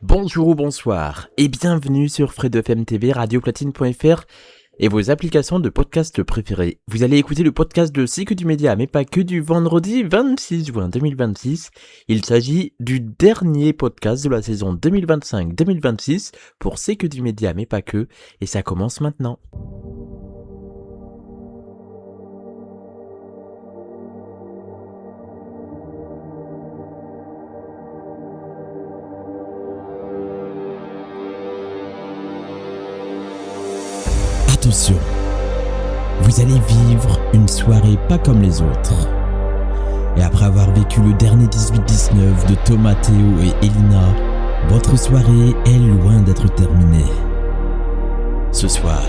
Bonjour ou bonsoir et bienvenue sur Fred FM TV, radioplatine.fr et vos applications de podcast préférées. Vous allez écouter le podcast de C'est que du média, mais pas que, du vendredi 26 juin 2026. Il s'agit du dernier podcast de la saison 2025-2026 pour C'est que du média, mais pas que, et ça commence maintenant. Attention, vous allez vivre une soirée pas comme les autres. Et après avoir vécu le dernier 18-19 de Thomas, Théo et Elina, votre soirée est loin d'être terminée. Ce soir,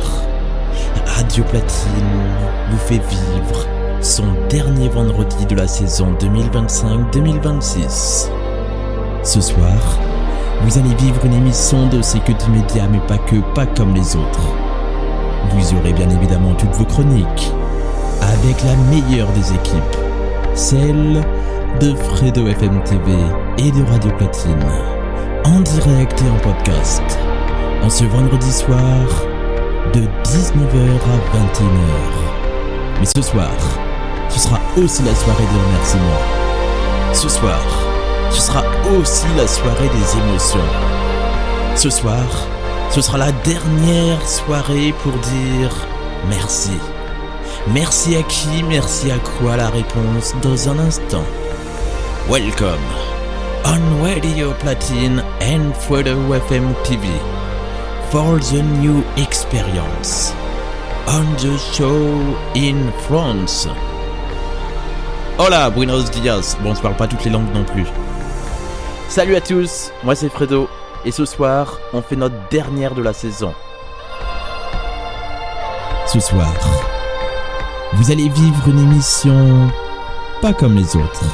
Radio Platine vous fait vivre son dernier vendredi de la saison 2025-2026. Ce soir, vous allez vivre une émission de C'est que du média, mais pas que, pas comme les autres. Vous aurez bien évidemment toutes vos chroniques, avec la meilleure des équipes, celle de Fredo FM TV et de Radio Platine, en direct et en podcast, en ce vendredi soir, de 19h à 21h. Mais ce soir, ce sera aussi la soirée des remerciements. Ce soir, ce sera aussi la soirée des émotions. Ce soir, ce sera la dernière soirée pour dire merci. Merci à qui, merci à quoi, la réponse dans un instant. Welcome on Radio Platine and Fredo FM TV for the new experience on the show in France. Hola, buenos dias. Bon, on se parle pas toutes les langues non plus. Salut à tous, moi c'est Fredo. Et ce soir, on fait notre dernière de la saison. Ce soir, vous allez vivre une émission pas comme les autres.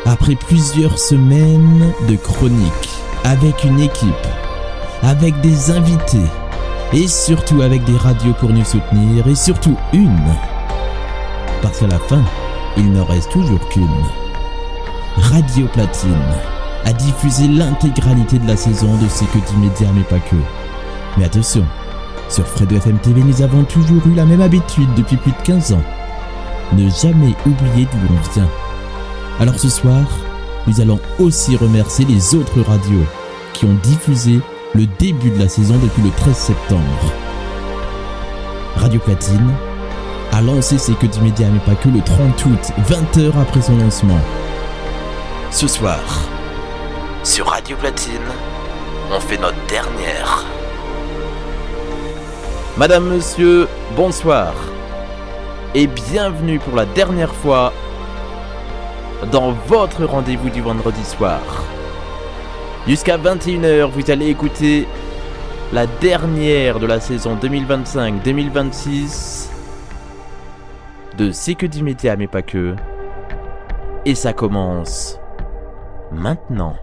Après plusieurs semaines de chroniques, avec une équipe, avec des invités, et surtout avec des radios pour nous soutenir, et surtout une. Parce qu'à la fin, il n'en reste toujours qu'une. Radio Platine a diffusé l'intégralité de la saison de C'est que du média, mais pas que. Mais attention, sur Fredo FM TV, nous avons toujours eu la même habitude depuis plus de 15 ans. Ne jamais oublier d'où l'on vient. Alors ce soir, nous allons aussi remercier les autres radios qui ont diffusé le début de la saison depuis le 13 septembre. Radio Platine a lancé C'est que du média, mais pas que, le 30 août, 20 heures après son lancement. Ce soir, sur Radio Platine, on fait notre dernière. Madame, monsieur, bonsoir. Et bienvenue pour la dernière fois dans votre rendez-vous du vendredi soir. Jusqu'à 21h, vous allez écouter la dernière de la saison 2025-2026 de C'est que du média, mais pas que. Et ça commence maintenant.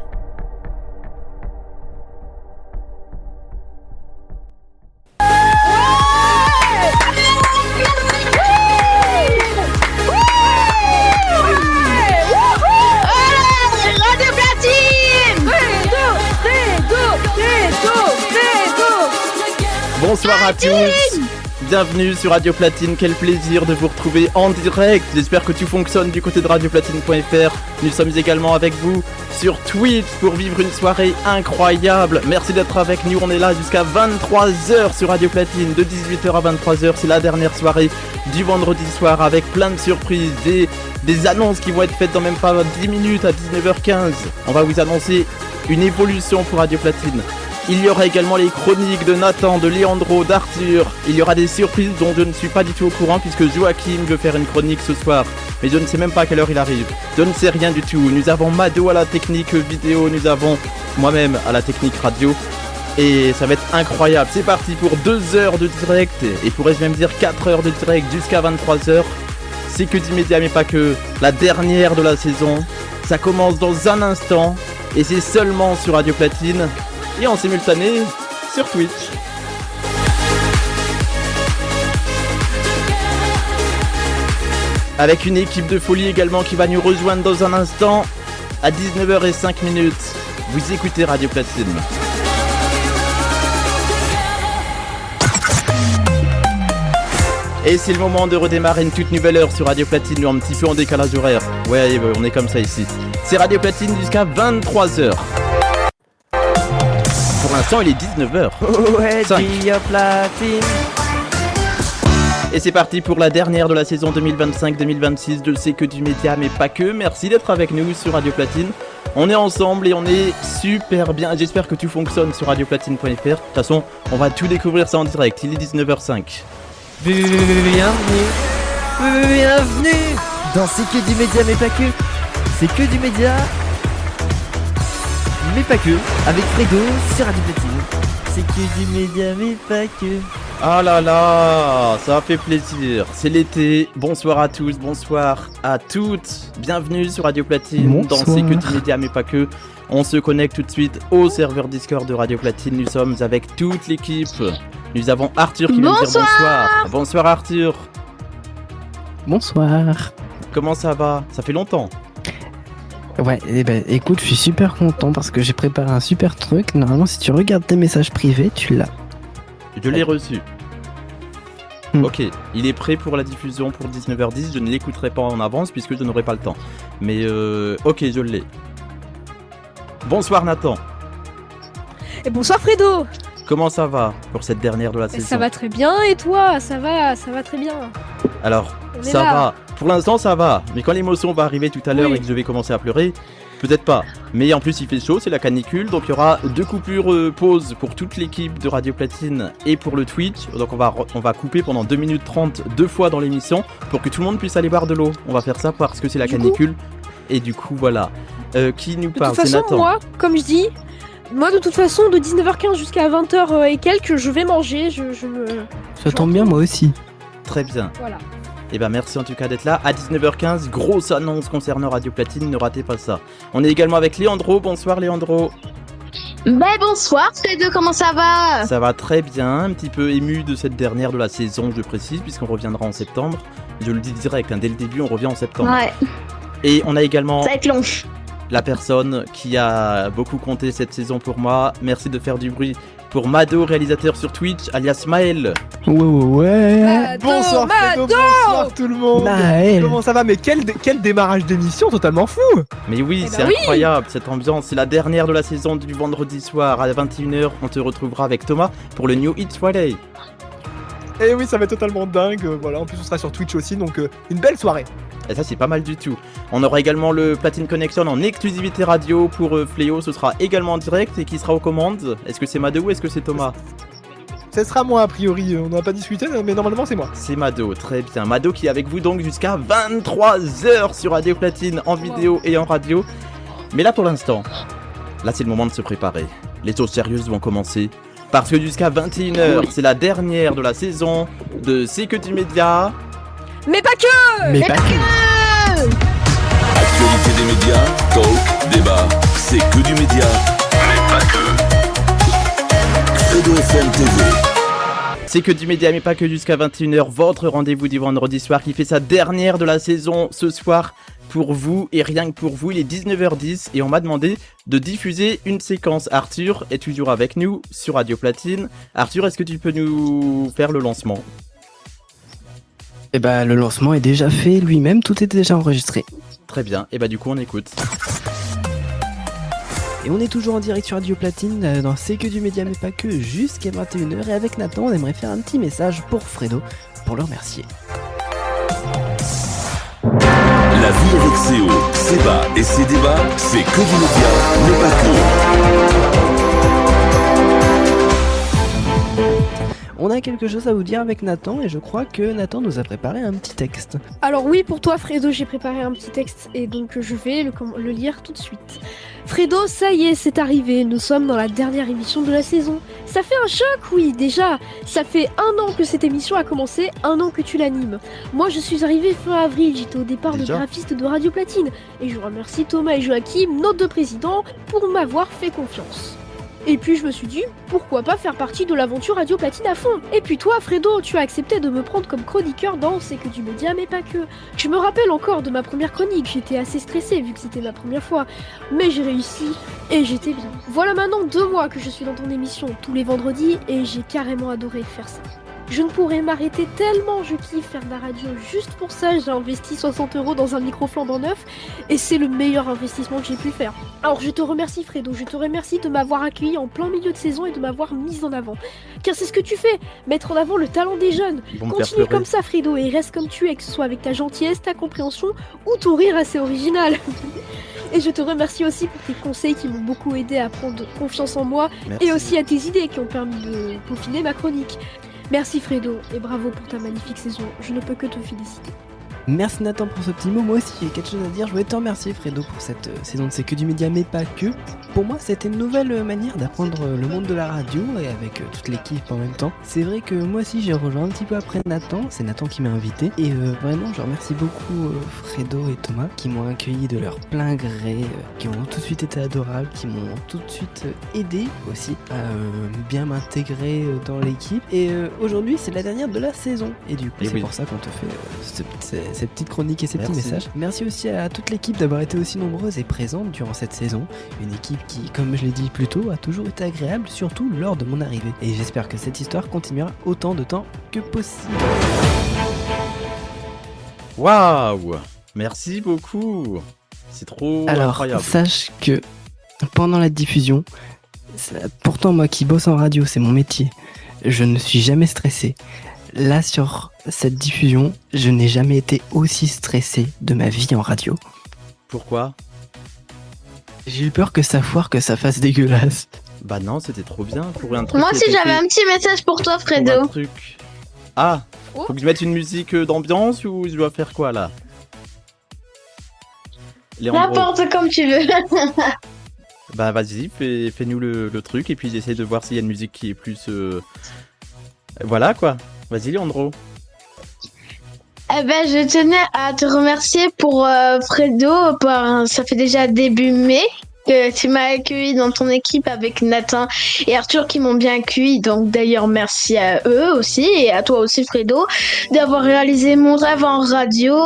Bonsoir à tous, bienvenue sur Radio Platine, quel plaisir de vous retrouver en direct. J'espère que tout fonctionne du côté de radioplatine.fr. Nous sommes également avec vous sur Twitch pour vivre une soirée incroyable. Merci d'être avec nous, on est là jusqu'à 23h sur Radio Platine, de 18h à 23h. C'est la dernière soirée du vendredi soir avec plein de surprises, des annonces qui vont être faites dans même pas 10 minutes à 19h15. On va vous annoncer une évolution pour Radio Platine. Il y aura également les chroniques de Nathan, de Leandro, d'Arthur. Il y aura des surprises dont je ne suis pas du tout au courant puisque Joachim veut faire une chronique ce soir. Mais je ne sais même pas à quelle heure il arrive. Je ne sais rien du tout. Nous avons Mado à la technique vidéo, nous avons moi-même à la technique radio. Et ça va être incroyable. C'est parti pour 2 heures de direct. Et pourrais-je même dire 4 heures de direct jusqu'à 23h. C'est que du média mais pas que. La dernière de la saison. Ça commence dans un instant. Et c'est seulement sur Radio Platine. Et en simultané sur Twitch. Avec une équipe de folie également qui va nous rejoindre dans un instant. À 19h05, Vous écoutez Radio Platine. Et c'est le moment de redémarrer une toute nouvelle heure sur Radio Platine, un petit peu en décalage horaire. Ouais, on est comme ça ici. C'est Radio Platine jusqu'à 23h. Pour l'instant, il est 19h. Ouais, Radio Platine. Et c'est parti pour la dernière de la saison 2025-2026 de C'est que du média, mais pas que. Merci d'être avec nous sur Radio Platine. On est ensemble et on est super bien. J'espère que tout fonctionne sur radioplatine.fr. De toute façon, on va tout découvrir ça en direct. Il est 19h05. Bienvenue dans C'est que du média mais pas que. C'est que du média mais pas que. Avec Fredo sur Radio Platine. C'est que du média mais pas que. Ah là là, ça fait plaisir. C'est l'été. Bonsoir à tous, bonsoir à toutes. Bienvenue sur Radio Platine dans C'est que du média mais pas que. On se connecte tout de suite au serveur Discord de Radio Platine. Nous sommes avec toute l'équipe. Nous avons Arthur qui vient de dire bonsoir. Bonsoir Arthur. Bonsoir. Comment ça va ? Ça fait longtemps. Ouais, écoute, je suis super content parce que j'ai préparé un super truc. Normalement, si tu regardes tes messages privés, tu l'as. Je l'ai reçu. Ok, il est prêt pour la diffusion pour 19h10. Je ne l'écouterai pas en avance puisque je n'aurai pas le temps. Mais ok, je l'ai. Bonsoir Nathan. Et bonsoir Fredo. Comment ça va pour cette dernière de la saison ? Ça va très bien et toi ? Ça va très bien. Alors, ça va. Pour l'instant, ça va. Mais quand l'émotion va arriver tout à l'heure et que je vais commencer à pleurer, peut-être pas. Mais en plus, il fait chaud, c'est la canicule. Donc, il y aura 2 coupures pause pour toute l'équipe de Radio Platine et pour le Twitch. Donc, on va couper pendant 2 minutes 30 2 fois dans l'émission pour que tout le monde puisse aller boire de l'eau. On va faire ça parce que c'est la canicule. Et du coup, voilà. Qui nous parle ? C'est Nathan. Moi, comme je dis... Moi, de toute façon, de 19h15 jusqu'à 20h et quelques, je vais manger, Ça tombe bien, moi aussi. Très bien. Voilà. Et merci en tout cas d'être là. À 19h15, grosse annonce concernant Radio Platine, ne ratez pas ça. On est également avec Léandro. Bonsoir Léandro. Bonsoir Fredo, comment ça va ? Ça va très bien, un petit peu ému de cette dernière de la saison, je précise, puisqu'on reviendra en septembre. Je le dis direct, dès le début, on revient en septembre. Ouais. Et on a également... Ça va être long. La personne qui a beaucoup compté cette saison pour moi. Merci de faire du bruit pour Mado, réalisateur sur Twitch, alias Maël. Ouais. Bonsoir Fredo, bonsoir tout le monde. Maël. Comment ça va ? Mais quel démarrage d'émission totalement fou. Mais oui, c'est incroyable cette ambiance. C'est la dernière de la saison du vendredi soir à 21h. On te retrouvera avec Thomas pour le New Hits Friday. Et oui, ça va être totalement dingue. Voilà, en plus on sera sur Twitch aussi, donc une belle soirée. Et ça c'est pas mal du tout. On aura également le Platine Connection en exclusivité radio pour Fléau. Ce sera également en direct. Et qui sera aux commandes ? Est-ce que c'est Mado ou est-ce que c'est Thomas ? Ce sera moi a priori, on n'a pas discuté, mais normalement c'est moi. C'est Mado, très bien. Mado qui est avec vous donc jusqu'à 23h sur Radio Platine en vidéo et en radio. Mais là pour l'instant, là c'est le moment de se préparer. Les choses sérieuses vont commencer. Parce que jusqu'à 21h, c'est la dernière de la saison de C'est que du média. Mais pas que. Mais pas que. Actualité des médias, talk, débat, c'est que du média, mais pas que. Fredo FM TV. C'est que du média, mais pas que jusqu'à 21h. Votre rendez-vous du vendredi soir qui fait sa dernière de la saison ce soir. Pour vous et rien que pour vous, il est 19h10 et on m'a demandé de diffuser une séquence. Arthur est toujours avec nous sur Radio Platine. Arthur, est-ce que tu peux nous faire le lancement ? Le lancement est déjà fait lui-même, tout est déjà enregistré. Très bien, et du coup on écoute. Et on est toujours en direct sur Radio Platine dans C'est que du média mais pas que jusqu'à 21h. Et avec Nathan, on aimerait faire un petit message pour Fredo pour le remercier. La vie avec ses hauts, ses bas et ses débats, c'est que du média, mais pas que. On a quelque chose à vous dire avec Nathan et je crois que Nathan nous a préparé un petit texte. Alors oui, pour toi Fredo, j'ai préparé un petit texte et donc je vais le lire tout de suite. Fredo, ça y est, c'est arrivé, nous sommes dans la dernière émission de la saison. Ça fait un choc, oui, déjà. Ça fait 1 an que cette émission a commencé, 1 an que tu l'animes. Moi, je suis arrivé fin avril, j'étais au départ de graphiste de Radio Platine. Et je remercie Thomas et Joachim, nos 2 présidents, pour m'avoir fait confiance. Et puis je me suis dit, pourquoi pas faire partie de l'aventure Radio Platine à fond. Et puis toi, Fredo, tu as accepté de me prendre comme chroniqueur dans C'est que du média, mais pas que. Je me rappelle encore de ma première chronique, j'étais assez stressée vu que c'était ma première fois. Mais j'ai réussi et j'étais bien. Voilà maintenant 2 mois que je suis dans ton émission tous les vendredis et j'ai carrément adoré faire ça. Je ne pourrais m'arrêter tellement je kiffe faire de la radio. Juste pour ça, j'ai investi 60 € dans un micro flambant neuf et c'est le meilleur investissement que j'ai pu faire. Alors je te remercie Fredo, je te remercie de m'avoir accueilli en plein milieu de saison et de m'avoir mise en avant. Car c'est ce que tu fais, mettre en avant le talent des jeunes. Ils vont me faire Continue pleurer. comme ça Fredo et reste comme tu es, que ce soit avec ta gentillesse, ta compréhension ou ton rire assez original. Et je te remercie aussi pour tes conseils qui m'ont beaucoup aidé à prendre confiance en moi Merci. et aussi à tes idées qui ont permis de peaufiner ma chronique. Merci Fredo et bravo pour ta magnifique saison, je ne peux que te féliciter. Merci Nathan pour ce petit mot, moi aussi j'ai quelque chose à dire, je voulais te remercier Fredo pour cette saison de C'est que du média mais pas que. Pour moi c'était une nouvelle manière d'apprendre le monde de la radio et avec toute l'équipe en même temps. C'est vrai que moi aussi j'ai rejoint un petit peu après Nathan, c'est Nathan qui m'a invité et vraiment je remercie beaucoup Fredo et Thomas qui m'ont accueilli de leur plein gré, qui ont tout de suite été adorables, qui m'ont tout de suite aidé aussi à bien m'intégrer dans l'équipe et aujourd'hui c'est la dernière de la saison et du coup Et c'est oui. pour ça qu'on te fait ces petites chroniques et ces petits Merci. messages. Merci aussi à toute l'équipe d'avoir été aussi nombreuse et présente durant cette saison. Une équipe qui, comme je l'ai dit plus tôt, a toujours été agréable, surtout lors de mon arrivée. Et j'espère que cette histoire continuera autant de temps que possible. Waouh! Merci beaucoup! C'est trop Alors, incroyable. sache que pendant la diffusion, pourtant moi qui bosse en radio, c'est mon métier, je ne suis jamais stressé. Là, sur cette diffusion, je n'ai jamais été aussi stressé de ma vie en radio. Pourquoi? J'ai eu peur que ça foire, que ça fasse dégueulasse. Bah non, c'était trop bien pour un truc. Moi qui aussi, était j'avais fait un petit message pour toi, pour un Fredo. truc. Ah! Oh. Faut que je mette une musique d'ambiance ou je dois faire quoi là? Léandro. N'importe comme tu veux. Bah vas-y, fais-nous le truc et puis j'essaie de voir s'il y a une musique qui est plus... Voilà quoi. Vas-y Léandro. Eh ben, je tenais à te remercier pour Fredo. Ça fait déjà début mai que tu m'as accueilli dans ton équipe avec Nathan et Arthur qui m'ont bien accueilli. Donc d'ailleurs, merci à eux aussi et à toi aussi Fredo d'avoir réalisé mon rêve en radio.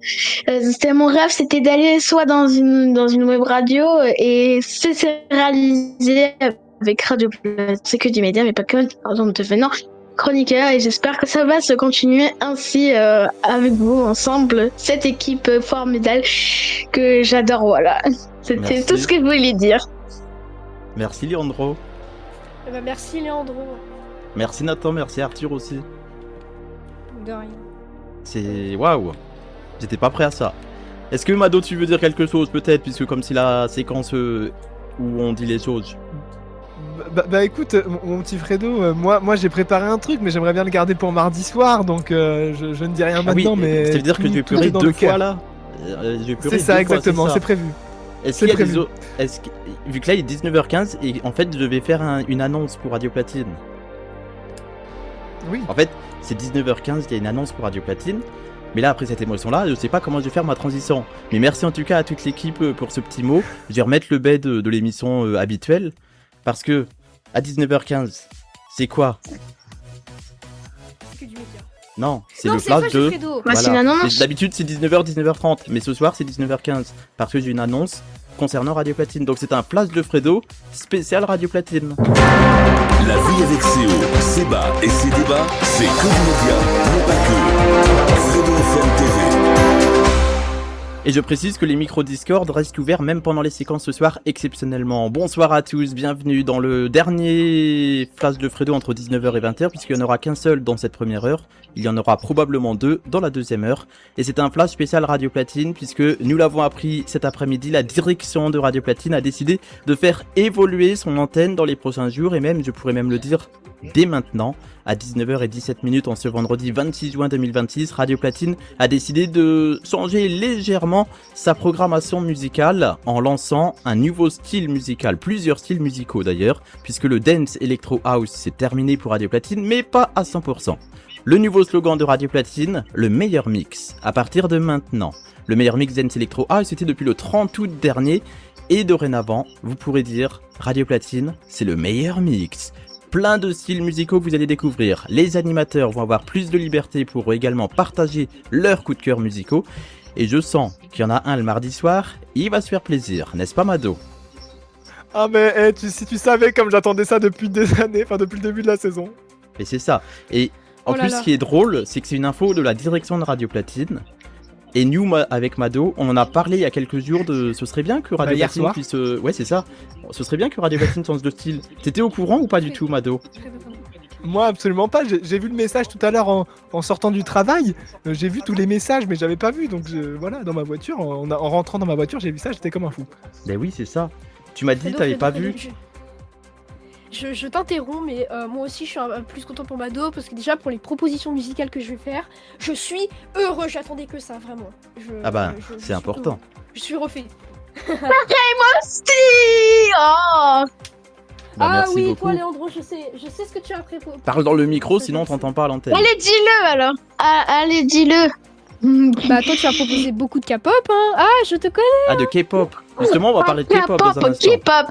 C'était mon rêve, c'était d'aller soit dans une web radio et c'est réalisé avec Radio Platine. C'est que du média, mais pas que. Pardon, te venant chroniqueur et j'espère que ça va se continuer ainsi avec vous ensemble, cette équipe formidable que j'adore, voilà. C'était Merci. tout ce que je voulais dire. Merci Léandro. Eh ben, merci Léandro. Merci Nathan, merci Arthur aussi. De rien. C'est... Waouh! J'étais pas prêt à ça. Est-ce que Mado tu veux dire quelque chose peut-être, puisque comme c'est la séquence où on dit les choses. Bah écoute, mon petit Fredo, moi j'ai préparé un truc, mais j'aimerais bien le garder pour mardi soir, donc je ne dis rien Ah oui, maintenant, mais... ça veut dire que je vais tout pleurer est dans 2 le cœur. fois là? Je vais pleurer C'est ça, 2 fois, exactement, ça. c'est prévu. Est-ce C'est qu'il y a des prévu. autres... Vu que là il est 19h15 et en fait je vais faire une annonce pour Radio Platine. Oui. En fait c'est 19h15, il y a une annonce pour Radio Platine. Mais là après cette émotion là je sais pas comment je vais faire ma transition. Mais merci en tout cas à toute l'équipe pour ce petit mot. Je vais remettre le bed de l'émission habituelle. Parce que à 19h15 c'est quoi? C'est que du média. Non, c'est Non, le c'est flash Flash de... Fredo. Bah, c'est une annonce. D'habitude c'est 19h, 19h30, mais ce soir c'est 19h15, parce que j'ai une annonce concernant Radio Platine. Donc c'est un flash de Fredo spécial Radio Platine. La vie avec ses hauts, ses bas et ses débats, c'est que du média, mais pas que. Fredo FM TV. Et je précise que les micros Discord restent ouverts même pendant les séquences ce soir exceptionnellement. Bonsoir à tous, bienvenue dans le dernier flash de Fredo entre 19h et 20h, puisqu'il n'y en aura qu'un seul dans cette première heure. Il y en aura probablement 2 dans la deuxième heure. Et c'est un flash spécial Radio Platine, puisque nous l'avons appris cet après-midi, la direction de Radio Platine a décidé de faire évoluer son antenne dans les prochains jours, et même, je pourrais même le dire, dès maintenant, à 19h17 en ce vendredi 26 juin 2026, Radio Platine a décidé de changer légèrement sa programmation musicale en lançant un nouveau style musical, plusieurs styles musicaux d'ailleurs, puisque le Dance Electro House c'est terminé pour Radio Platine, mais pas à 100%. Le nouveau slogan de Radio Platine, le meilleur mix, à partir de maintenant. Le meilleur mix Dance Electro House c'était depuis le 30 août dernier, Et dorénavant, vous pourrez dire Radio Platine, c'est le meilleur mix. Plein de styles musicaux que vous allez découvrir. Les animateurs vont avoir plus de liberté pour également partager leurs coups de cœur musicaux. Et je sens qu'il y en a un le mardi soir, il va se faire plaisir, n'est-ce pas Mado ? Ah mais si tu savais comme j'attendais ça depuis des années, enfin depuis le début de la saison. Et c'est ça. Et en plus, ce qui est drôle, c'est que c'est une info de la direction de Radio Platine. Et nous, avec Mado, on en a parlé il y a quelques jours de... Ce serait bien que Radio Platine puisse... Ouais, c'est ça. Ce serait bien que Radio Platine change de style. T'étais au courant ou pas du tout, Mado ? Moi, absolument pas. J'ai vu le message tout à l'heure en sortant du travail. J'ai vu tous les messages, mais j'avais pas vu. Donc voilà, dans ma voiture, en rentrant dans ma voiture, j'ai vu ça, j'étais comme un fou. Ben oui, c'est ça. Tu m'as dit, t'avais pas vu. Je t'interromps, mais moi aussi je suis plus content pour Mado parce que déjà pour les propositions musicales que je vais faire, je suis heureux, j'attendais que ça, vraiment. C'est important. Heureux. Je suis refait. Aussi oh merci oui, beaucoup. toi Léandro, je sais ce que tu as préparé. Parle dans le micro, sinon on t'entend pas à l'antenne. Allez, dis-le alors. Allez, dis-le. Bah toi tu as proposé beaucoup de K-pop, hein. Ah, je te connais. Ah, de K-pop. Justement, on va parler de K-pop dans un instant. K-pop.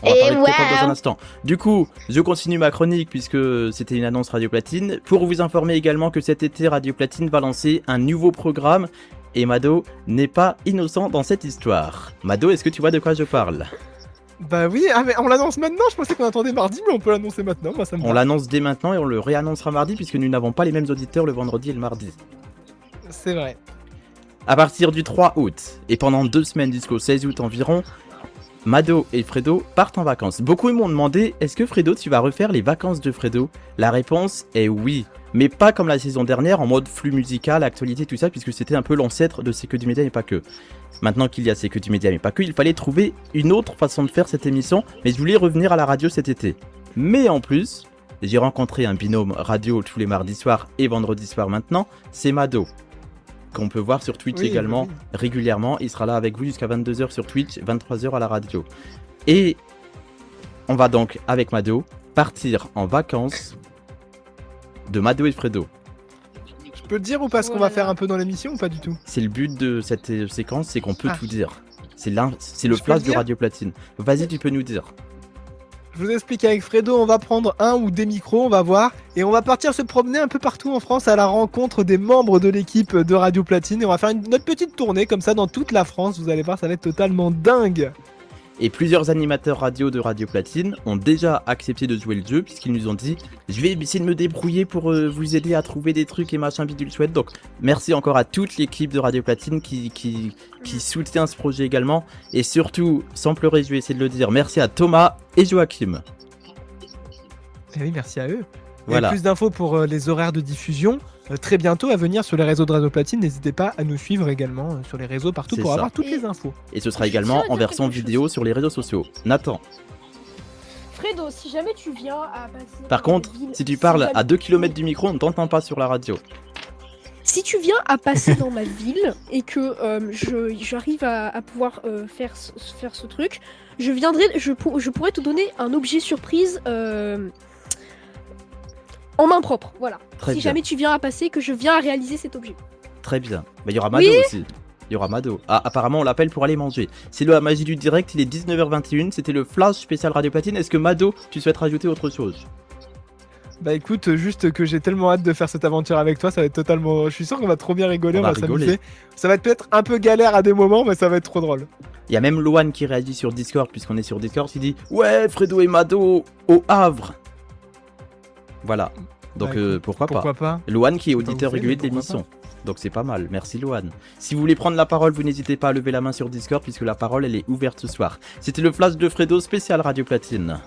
On va parler de K-pop dans un instant. Du coup, je continue ma chronique puisque c'était une annonce Radio Platine. Pour vous informer également que cet été, Radio Platine va lancer un nouveau programme. Et Mado n'est pas innocent dans cette histoire. Mado, est-ce que tu vois de quoi je parle ? Bah oui, mais on l'annonce maintenant, je pensais qu'on attendait mardi, mais on peut l'annoncer maintenant, moi ça me va. On l'annonce dès maintenant et on le réannoncera mardi puisque nous n'avons pas les mêmes auditeurs le vendredi et le mardi. C'est vrai. À partir du 3 août et pendant 2 semaines jusqu'au 16 août environ, Mado et Fredo partent en vacances. Beaucoup m'ont demandé, est-ce que Fredo, tu vas refaire les vacances de Fredo ? La réponse est oui, mais pas comme la saison dernière en mode flux musical, actualité, tout ça, puisque c'était un peu l'ancêtre de C'est que du média mais pas que. Maintenant qu'il y a C'est que du média mais pas que, il fallait trouver une autre façon de faire cette émission, mais je voulais revenir à la radio cet été. Mais en plus, j'ai rencontré un binôme radio tous les mardis soirs et vendredis soirs maintenant, c'est Mado, qu'on peut voir sur Twitch également régulièrement. Il sera là avec vous jusqu'à 22h sur Twitch, 23h à la radio. Et on va donc, avec Mado, partir en vacances de Mado et Fredo. Je peux le dire ou pas ce qu'on va faire un peu dans l'émission ou pas du tout ? C'est le but de cette séquence, c'est qu'on peut tout dire. C'est le flash de Radio Platine. Vas-y, tu peux nous dire. Je vous explique, avec Fredo, on va prendre un ou des micros, on va voir, et on va partir se promener un peu partout en France à la rencontre des membres de l'équipe de Radio Platine, et on va faire notre petite tournée comme ça dans toute la France, vous allez voir, ça va être totalement dingue. Et plusieurs animateurs radio de Radio Platine ont déjà accepté de jouer le jeu puisqu'ils nous ont dit « Je vais essayer de me débrouiller pour vous aider à trouver des trucs et machin bidule chouette ». Donc merci encore à toute l'équipe de Radio Platine qui soutient ce projet également. Et surtout, sans pleurer, je vais essayer de le dire, merci à Thomas et Joachim. Et oui, merci à eux. Voilà. Et plus d'infos pour les horaires de diffusion très bientôt à venir sur les réseaux de Radio Platine. N'hésitez pas à nous suivre également sur les réseaux partout pour avoir toutes les infos. Et ce sera également en version vidéo sur les réseaux sociaux. Nathan. Fredo, si jamais tu viens à passer... Par contre, si tu parles à 2 km du micro, on ne t'entend pas sur la radio. Si tu viens à passer dans ma ville et que j'arrive à pouvoir faire ce truc, je pourrais te donner un objet surprise en main propre, voilà. Très bien. Jamais tu viens à passer, que je viens à réaliser cet objet. Très bien. Il y aura Mado aussi. Il y aura Mado. Ah, apparemment, on l'appelle pour aller manger. C'est la magie du direct, il est 19h21. C'était le flash spécial Radio Platine. Est-ce que Mado, tu souhaites rajouter autre chose ? Bah écoute, juste que j'ai tellement hâte de faire cette aventure avec toi, ça va être totalement... Je suis sûr qu'on va trop bien rigoler, on va s'amuser. Ça va être peut-être un peu galère à des moments, mais ça va être trop drôle. Il y a même Loan qui réagit sur Discord, puisqu'on est sur Discord, qui dit « Ouais, Fredo et Mado au Havre !» Voilà. Donc pourquoi pas. Loan qui est auditeur régulier de l'émission. Donc c'est pas mal. Merci Loan. Si vous voulez prendre la parole, vous n'hésitez pas à lever la main sur Discord, puisque la parole elle est ouverte ce soir. C'était le flash de Fredo spécial Radio Platine.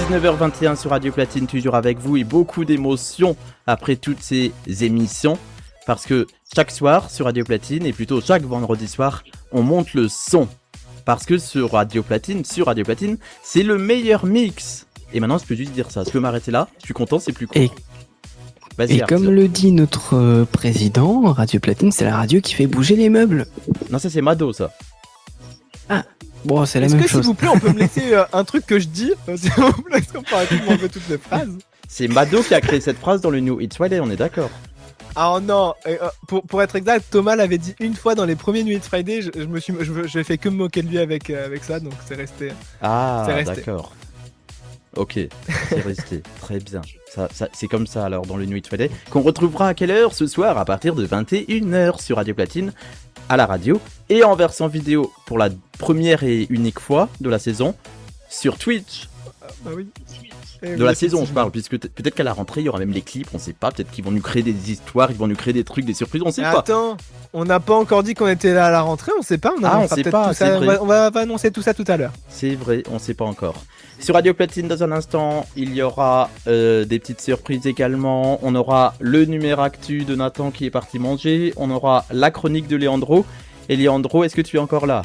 19h21 sur Radio Platine, toujours avec vous et beaucoup d'émotions après toutes ces émissions. Parce que chaque soir sur Radio Platine, et plutôt chaque vendredi soir, on monte le son. Parce que sur Radio Platine, c'est le meilleur mix. Et maintenant, je peux juste dire ça. Je peux m'arrêter là. Je suis content, c'est plus cool. Et comme le dit notre président, Radio Platine, c'est la radio qui fait bouger les meubles. Non, ça c'est Mado, ça. Ah, bon, c'est la même chose. Est-ce que s'il vous plaît, on peut me laisser un truc que je dis s'il vous plaît, parce qu'on peut arrêter de m'enlever toutes les phrases. C'est Mado qui a créé cette phrase dans le New It's Friday, on est d'accord. Ah non, pour être exact, Thomas l'avait dit une fois dans les premiers Nuits Friday. Je fais que me moquer de lui avec ça, donc c'est resté. Ah, c'est resté. d'accord. Ok, c'est resté. Très bien. Ça, c'est comme ça alors dans le Nuit Friday, qu'on retrouvera à quelle heure ce soir à partir de 21h sur Radio Platine, à la radio, et en version vidéo pour la première et unique fois de la saison, sur Twitch. Bah oui. De la saison, je parle, puisque peut-être qu'à la rentrée, il y aura même les clips, on sait pas, peut-être qu'ils vont nous créer des histoires, ils vont nous créer des trucs, des surprises, on sait pas. Attends, on n'a pas encore dit qu'on était là à la rentrée, on sait pas, on sait pas, tout ça. On va annoncer tout ça tout à l'heure. C'est vrai, on sait pas encore. Sur Radio Platine, dans un instant, il y aura des petites surprises également, on aura le numéro actu de Nathan qui est parti manger, on aura la chronique de Léandro, et Léandro, est-ce que tu es encore là ?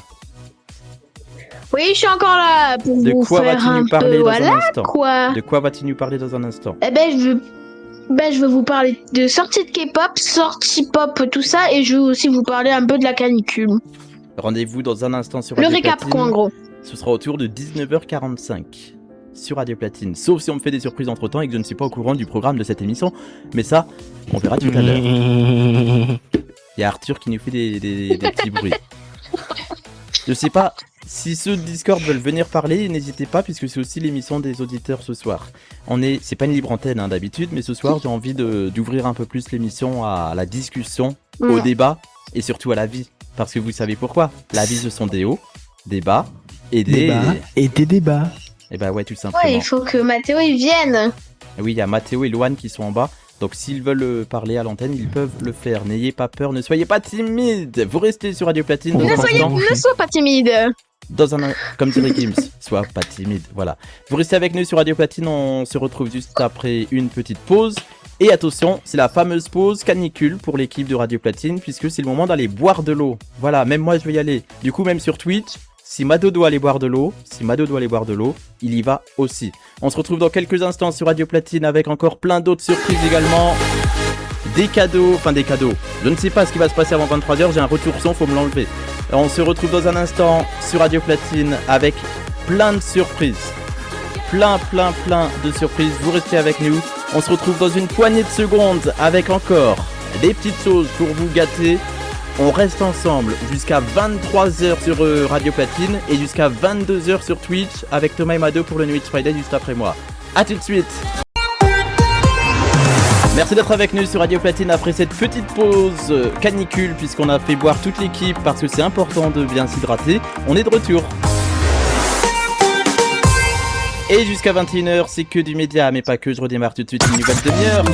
Oui, je suis encore là pour De vous quoi faire vas-tu un nous parler peu, dans un voilà instant ? quoi. De quoi vas-tu nous parler dans un instant ? Eh ben, je veux vous parler de sorties de K-pop, sorties pop, tout ça, et je veux aussi vous parler un peu de la canicule. Rendez-vous dans un instant sur Le Radio récap, Platine. quoi, en gros. Ce sera autour de 19h45 sur Radio Platine. Sauf si on me fait des surprises entre temps et que je ne suis pas au courant du programme de cette émission. Mais ça, on verra tout à l'heure. Il y a Arthur qui nous fait des petits bruits. Je sais pas si ceux de Discord veulent venir parler, n'hésitez pas puisque c'est aussi l'émission des auditeurs ce soir. C'est pas une libre antenne d'habitude, mais ce soir j'ai envie d'ouvrir un peu plus l'émission à la discussion, au débat et surtout à la vie. Parce que vous savez pourquoi. La vie ce sont des hauts, des bas et des débats. Et bah ouais, tout simplement. Ouais, il faut que Mathéo il vienne. Oui, il y a Mathéo et Loane qui sont en bas. Donc s'ils veulent parler à l'antenne, ils peuvent le faire. N'ayez pas peur, ne soyez pas timide. Vous restez sur Radio Platine. Ne sois pas timide. Comme dirait Gims, sois pas timide. Voilà. Vous restez avec nous sur Radio Platine. On se retrouve juste après une petite pause. Et attention, c'est la fameuse pause canicule pour l'équipe de Radio Platine, puisque c'est le moment d'aller boire de l'eau. Voilà, même moi je vais y aller. Du coup, même sur Twitch, si Mado doit aller boire de l'eau, il y va aussi. On se retrouve dans quelques instants sur Radio Platine avec encore plein d'autres surprises également. Des cadeaux. Je ne sais pas ce qui va se passer avant 23h, j'ai un retour son, faut me l'enlever. On se retrouve dans un instant sur Radio Platine avec plein de surprises. Plein de surprises, vous restez avec nous. On se retrouve dans une poignée de secondes avec encore des petites choses pour vous gâter. On reste ensemble jusqu'à 23h sur Radio Platine et jusqu'à 22h sur Twitch avec Thomas et Mado pour le Nuit Friday juste après moi. A tout de suite. Merci d'être avec nous sur Radio Platine après cette petite pause canicule puisqu'on a fait boire toute l'équipe parce que c'est important de bien s'hydrater. On est de retour. Et jusqu'à 21h, c'est que du média, mais pas que, je redémarre tout de suite une nouvelle demi-heure.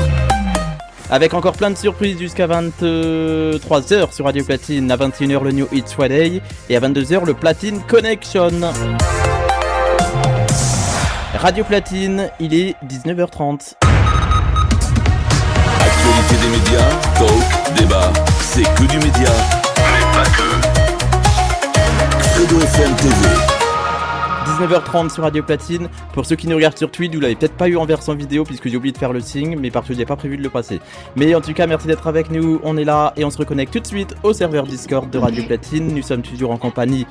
Avec encore plein de surprises jusqu'à 23h sur Radio Platine, à 21h le New Hits Friday et à 22h le Platine Connection. Radio Platine, il est 19h30. Actualité des médias, talk, débat, c'est que du média, mais pas que. Fredo FM TV. 19h30 sur Radio Platine. Pour ceux qui nous regardent sur Twitch, vous l'avez peut-être pas eu en version vidéo puisque j'ai oublié de faire le signe, mais parce que j'ai pas prévu de le passer. Mais en tout cas, merci d'être avec nous. On est là et on se reconnecte tout de suite au serveur Discord de Radio Platine. Nous sommes toujours en compagnie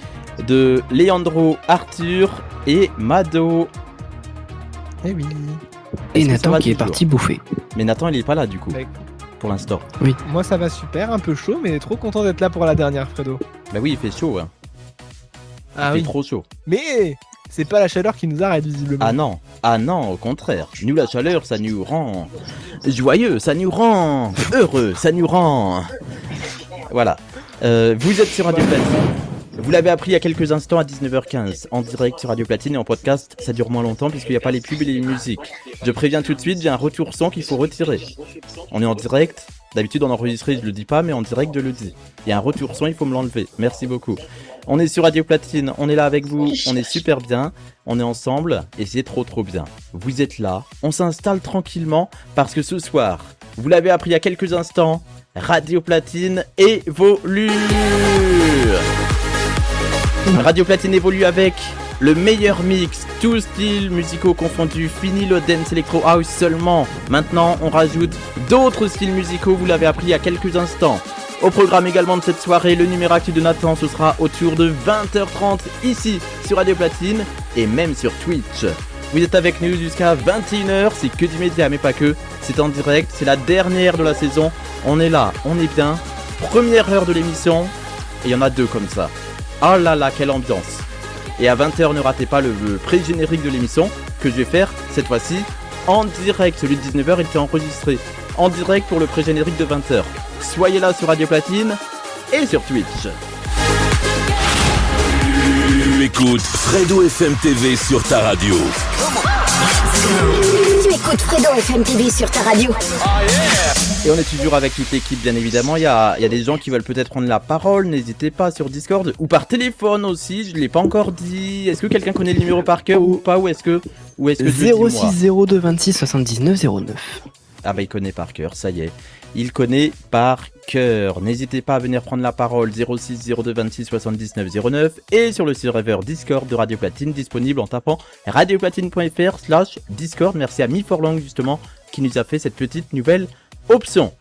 de Léandro, Arthur et Mado. Eh oui. Et Nathan qui est parti bouffer. Mais Nathan, il est pas là du coup, Ouais. pour l'instant. Oui. Moi ça va super, un peu chaud, mais trop content d'être là pour la dernière, Fredo. Bah oui, il fait chaud, hein. Ah Il oui. fait trop chaud. Mais c'est pas la chaleur qui nous arrête visiblement. Ah non, au contraire. Nous, la chaleur, ça nous rend joyeux, ça nous rend heureux, ça nous rend... Voilà. Vous êtes sur Radio Platine. Vous l'avez appris il y a quelques instants à 19h15, en direct sur Radio Platine et en podcast, ça dure moins longtemps puisqu'il n'y a pas les pubs et les musiques. Je préviens tout de suite, j'ai un retour son qu'il faut retirer. On est en direct, d'habitude en enregistré je le dis pas, mais en direct je le dis. Il y a un retour son, il faut me l'enlever, merci beaucoup. On est sur Radio Platine, on est là avec vous, on est super bien, on est ensemble et c'est trop bien. Vous êtes là, on s'installe tranquillement parce que ce soir, vous l'avez appris il y a quelques instants, Radio Platine évolue. Radio Platine évolue avec le meilleur mix, tous styles musicaux confondus, fini le dance electro house seulement. Maintenant, on rajoute d'autres styles musicaux, vous l'avez appris il y a quelques instants. Au programme également de cette soirée, le numéro actu de Nathan, ce sera autour de 20h30 ici sur Radio Platine et même sur Twitch. Vous êtes avec nous jusqu'à 21h, c'est que du média mais pas que, c'est en direct, c'est la dernière de la saison. On est là, on est bien. Première heure de l'émission, et il y en a 2 comme ça. Oh là là, quelle ambiance. Et à 20h, ne ratez pas le pré-générique de l'émission que je vais faire cette fois-ci en direct. Celui de 19h, il était enregistré en direct pour le pré-générique de 20h. Soyez là sur Radio Platine et sur Twitch. Tu écoutes Fredo FM TV sur ta radio. Tu écoutes Fredo FM TV sur ta radio. Et on est toujours avec toute l'équipe, bien évidemment. Il y a des gens qui veulent peut-être prendre la parole. N'hésitez pas sur Discord ou par téléphone aussi. Je ne l'ai pas encore dit. Est-ce que quelqu'un connaît le numéro par cœur ou pas? Ou est-ce que je le dis, moi 0602 26 79 09. Ah bah il connaît par cœur, ça y est. Il connaît par cœur. N'hésitez pas à venir prendre la parole 06 02 26 79 09 et sur le serveur Discord de Radio Platine disponible en tapant radioplatine.fr/Discord. Merci à MeForLong justement qui nous a fait cette petite nouvelle option.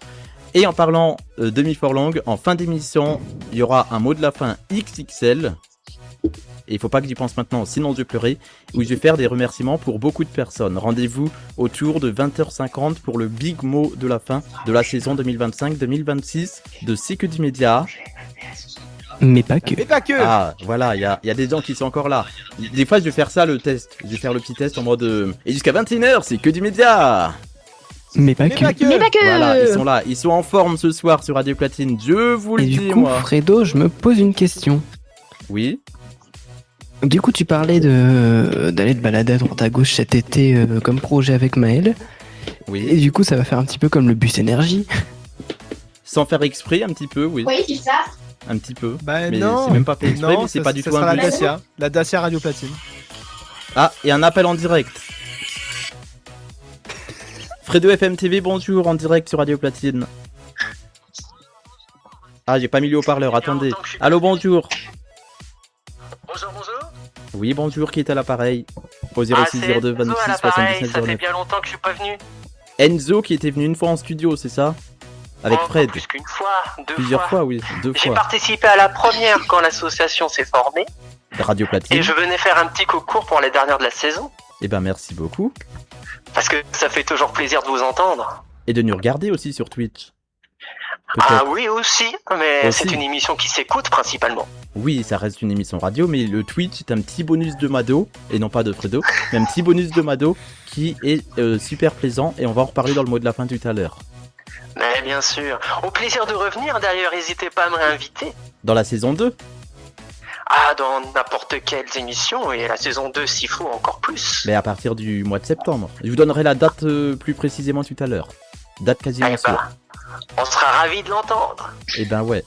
Et en parlant de MeForLong, en fin d'émission, il y aura un mot de la fin XXL. Et il faut pas que j'y pense maintenant, sinon je vais pleurer, où je vais faire des remerciements pour beaucoup de personnes. Rendez-vous autour de 20h50 pour le big mot de la fin de la saison 2025-2026 de C'est que du média. Mais pas que. Mais pas que. Ah, voilà, il y a des gens qui sont encore là. Des fois, je vais faire ça, le test. Je vais faire le petit test en mode... Et jusqu'à 21h, c'est que du média. Mais pas que. Mais pas que. Voilà, ils sont là. Ils sont en forme ce soir sur Radio Platine. Je vous le Et dis, du coup, moi. Fredo, je me pose une question. Oui. Du coup, tu parlais d'aller te balader à droite à gauche cet été comme projet avec Maël. Oui. Et du coup, ça va faire un petit peu comme le bus énergie. Sans faire exprès, un petit peu, oui. Oui, c'est ça. Un petit peu. Bah Mais non. c'est même pas fait exprès, Non, mais c'est ça- pas du ça tout sera un la but. Dacia. La Dacia Radio Platine. Ah, et un appel en direct. Fredo FM TV, bonjour, en direct sur Radio Platine. Ah, j'ai pas mis le haut-parleur, attendez. Allô, bonjour. Bonjour, bonjour. Oui, bonjour, qui est à l'appareil? Au 06 02 26 Enzo à l'appareil, 79 ça fait 09. bien longtemps que je suis pas venu. Enzo qui était venu une fois en studio, c'est ça? Avec Oh, Fred. Plus qu'une fois, deux Plusieurs fois. fois, oui, 2 J'ai fois. participé à la première quand l'association s'est formée Radio Platine. et je venais faire un petit concours pour les dernières de la saison Eh ben, merci beaucoup. parce que ça fait toujours plaisir de vous entendre. Et de nous regarder aussi sur Twitch. Ah Peut-être. oui aussi, mais Aussi. c'est une émission qui s'écoute principalement. Oui, ça reste une émission radio, mais le Twitch est un petit bonus de Mado, et non pas de Fredo, mais un petit bonus de Mado qui est super plaisant, et on va en reparler dans le mot de la fin tout à l'heure. Mais bien sûr. Au plaisir de revenir d'ailleurs, n'hésitez pas à me réinviter. Dans la saison 2, Ah, dans n'importe quelle émission et la saison 2 s'il faut encore plus. mais à partir du mois de septembre. Je vous donnerai la date plus précisément tout à l'heure. Date quasiment Eh sûre. ben, on sera ravis de l'entendre. Eh ben ouais.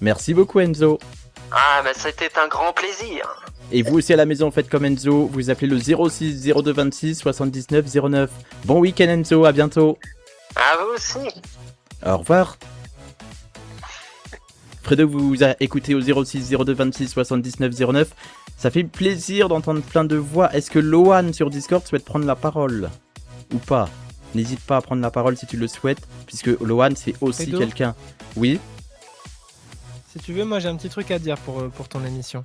Merci beaucoup Enzo. Ah, mais c'était un grand plaisir. Et vous aussi à la maison, faites comme Enzo, vous appelez le 06 02 26 79 09. Bon week-end Enzo, à bientôt. À vous aussi. Au revoir. Fredo vous a écouté au 06 02 26 79 09. Ça fait plaisir d'entendre plein de voix. Est-ce que Loan sur Discord souhaite prendre la parole? Ou pas? N'hésite pas à prendre la parole si tu le souhaites, puisque Loan c'est aussi Fredo quelqu'un. Oui? Si tu veux, moi j'ai un petit truc à dire pour ton émission.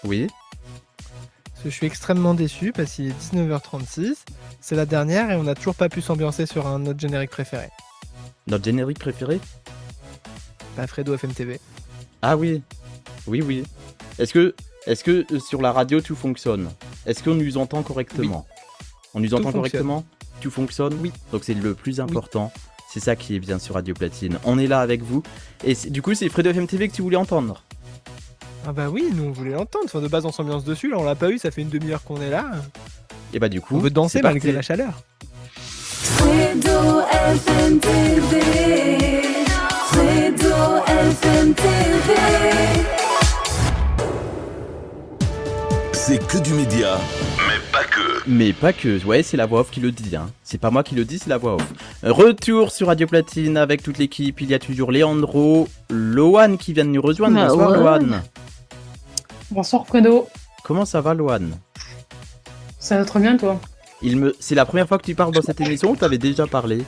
Oui? Parce que je suis extrêmement déçu parce qu'il est 19h36, c'est la dernière et on n'a toujours pas pu s'ambiancer sur un autre générique préféré. Notre générique préféré? Bah Fredo FM TV. Ah oui. Oui, oui. Est-ce que sur la radio tout fonctionne? Est-ce qu'on nous entend correctement? On nous entend fonctionne. correctement? Tout fonctionne? Oui. Donc c'est le plus important. C'est ça qui est bien sur Radio Platine. On est là avec vous. Et du coup, c'est Fredo FM TV que tu voulais entendre. Ah bah oui, nous on voulait l'entendre. Enfin, de base on s'ambiance dessus, là on l'a pas eu, ça fait une demi-heure qu'on est là. Et bah du coup, On veut danser c'est malgré parti. la chaleur. Fredo FM TV. Fredo FM TV. C'est que du média, mais pas que. Mais pas que, ouais, c'est la voix off qui le dit, hein. C'est pas moi qui le dis, c'est la voix off. Retour sur Radio Platine avec toute l'équipe. Il y a toujours Leandro, Loan qui vient de nous rejoindre. Ah Bonsoir ouais. Loan. Bonsoir Fredo, Comment ça va Loan? ça va très bien toi? C'est la première fois que tu parles dans cette émission ou t'avais déjà parlé?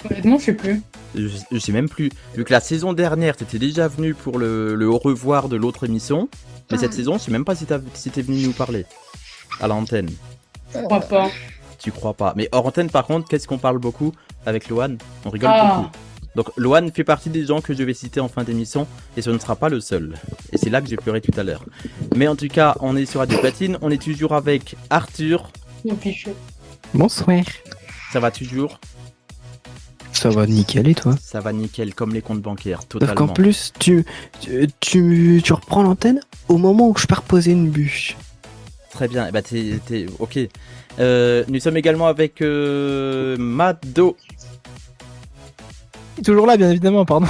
Honnêtement je sais plus. Je sais même plus. Vu que la saison dernière, t'étais déjà venu pour le au revoir de l'autre émission. Mais cette saison, je sais même pas si t'es venu nous parler. À l'antenne. Je crois pas. tu crois pas. Mais hors antenne, par contre, qu'est-ce qu'on parle beaucoup avec Lohan? On rigole Ah. beaucoup. Donc Lohan fait partie des gens que je vais citer en fin d'émission et ce ne sera pas le seul. Et c'est là que j'ai pleuré tout à l'heure. Mais en tout cas, on est sur Radio Platine, on est toujours avec Arthur. Mon fichu. Bonsoir. Ça va toujours? Ça va nickel et toi? Ça va nickel, comme les comptes bancaires, Sauf qu'en totalement. plus, tu reprends l'antenne au moment où je pars poser une bûche. Très bien, eh ben, t'es ok. Nous sommes également avec Mado. Il est toujours là, bien évidemment, pardon.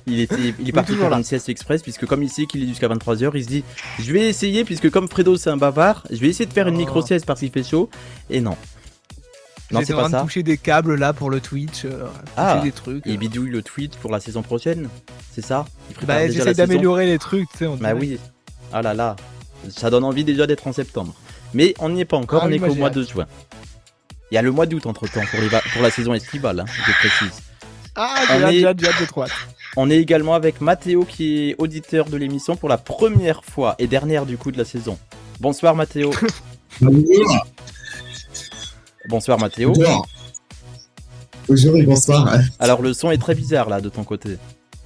Il est parti toujours faire là. une sieste express, puisque comme il sait qu'il est jusqu'à 23h, il se dit je vais essayer, puisque comme Fredo c'est un bavard, je vais essayer de faire une micro-sieste parce qu'il fait chaud. Et non. Non, J'étais c'est en pas train de ça. toucher des câbles là pour le Twitch, Ah, toucher des trucs. Il bidouille le tweet pour la saison prochaine, c'est ça? Il prépare Bah, déjà la j'essaie saison. d'améliorer les trucs, tu sais. on Bah dirait. oui. Ah là là. Ça donne envie déjà d'être en septembre. Mais on n'y est pas encore, Ah on oui, est moi, qu'au j'ai mois hâte. de juin. Il y a le mois d'août entre temps pour la saison estivale, hein, je précise. Ah, On est- j'ai hâte, j'ai trop hâte. On est également avec Mathéo qui est auditeur de l'émission pour la première fois et dernière du coup de la saison. Bonsoir Mathéo. Bonsoir Mathéo. Bonjour et bonsoir. Alors le son est très bizarre là de ton côté.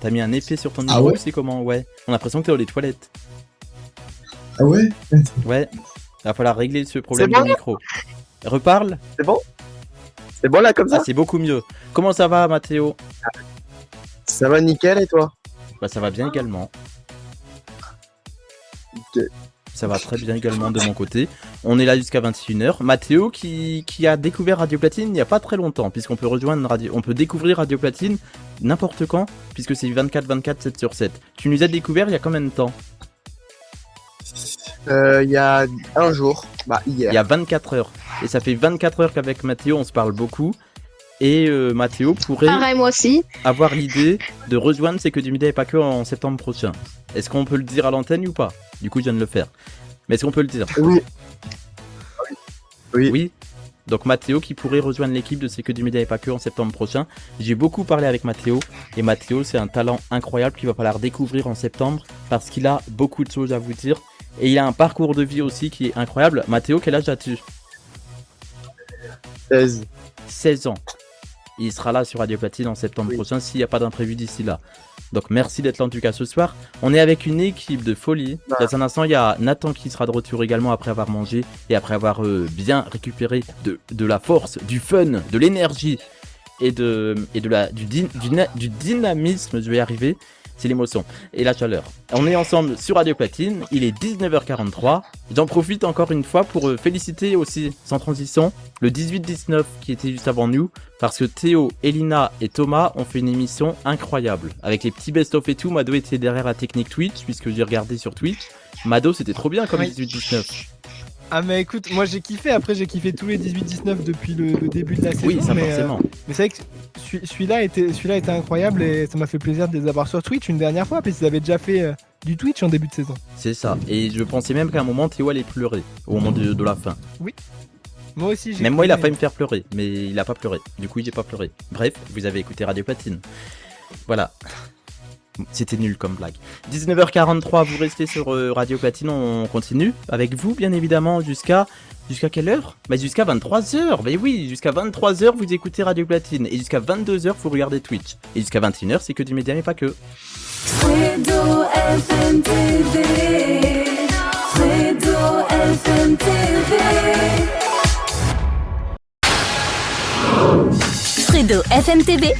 T'as mis un effet sur ton micro, Ah ouais c'est comment? Ouais. On a l'impression que t'es dans les toilettes. Ah ouais? Ouais. Il va falloir régler ce problème C'est bon de micro. Reparle. C'est bon? C'est bon là comme ça? Ah, c'est beaucoup mieux. Comment ça va Mathéo? Ça va nickel et toi? Bah ça va bien également. Ok. Ça va très bien également de mon côté. On est là jusqu'à 21h. Mathéo qui a découvert Radio Platine il n'y a pas très longtemps, puisqu'on peut on peut découvrir Radio Platine n'importe quand, puisque c'est 24/24, 7 sur 7. Tu nous as découvert il y a combien de temps? Il y a un jour, bah hier. Il y a 24 heures. Et ça fait 24 heures qu'avec Mathéo on se parle beaucoup. Et Mathéo pourrait Pareil, moi aussi. avoir l'idée de rejoindre C'est que du Midi et pas que en septembre prochain. Est-ce qu'on peut le dire à l'antenne ou pas? Du coup je viens de le faire. Mais est-ce qu'on peut le dire? Oui. Oui. Oui. Donc Mathéo qui pourrait rejoindre l'équipe de C'est que du Média et pas que en septembre prochain. J'ai beaucoup parlé avec Mathéo et Mathéo c'est un talent incroyable qu'il va falloir découvrir en septembre parce qu'il a beaucoup de choses à vous dire et il a un parcours de vie aussi qui est incroyable. Mathéo, quel âge as-tu? 16 ans. Il sera là sur Radio Platine en septembre prochain s'il n'y a pas d'imprévu d'ici là. Donc merci d'être là en tout cas ce soir. On est avec une équipe de folie. Dans un instant, il y a Nathan qui sera de retour également après avoir mangé et après avoir bien récupéré de la force, du fun, de l'énergie et du dynamisme. Je vais y arriver. C'est l'émotion et la chaleur. On est ensemble sur Radio Platine, il est 19h43. J'en profite encore une fois pour féliciter aussi, sans transition, le 18-19 qui était juste avant nous, parce que Théo, Elina et Thomas ont fait une émission incroyable. Avec les petits best-of et tout, Mado était derrière la technique Twitch, puisque j'ai regardé sur Twitch. Mado, c'était trop bien comme Oui. 18-19. Ah mais écoute, moi j'ai kiffé, après j'ai kiffé tous les 18-19 depuis le début de la saison. Oui, ça mais, forcément. mais c'est vrai que celui-là était incroyable et ça m'a fait plaisir de les avoir sur Twitch une dernière fois, parce qu'ils avaient déjà fait du Twitch en début de saison. C'est ça. Et je pensais même qu'à un moment, Théo allait pleurer au moment de la fin. Oui. Moi aussi j'ai Même moi, il a kiffé. failli me faire pleurer, mais il a pas pleuré. Du coup, j'ai pas pleuré. Bref, vous avez écouté Radio Platine. Voilà. C'était nul comme blague. 19h43, vous restez sur Radio Platine, on continue avec vous, bien évidemment, jusqu'à quelle heure? Bah jusqu'à 23h. Bah oui, jusqu'à 23h, vous écoutez Radio Platine. Et jusqu'à 22h, vous regardez Twitch. Et jusqu'à 21h, c'est que du média, mais pas que. Fredo FM TV. Fredo FM TV. Fredo FM TV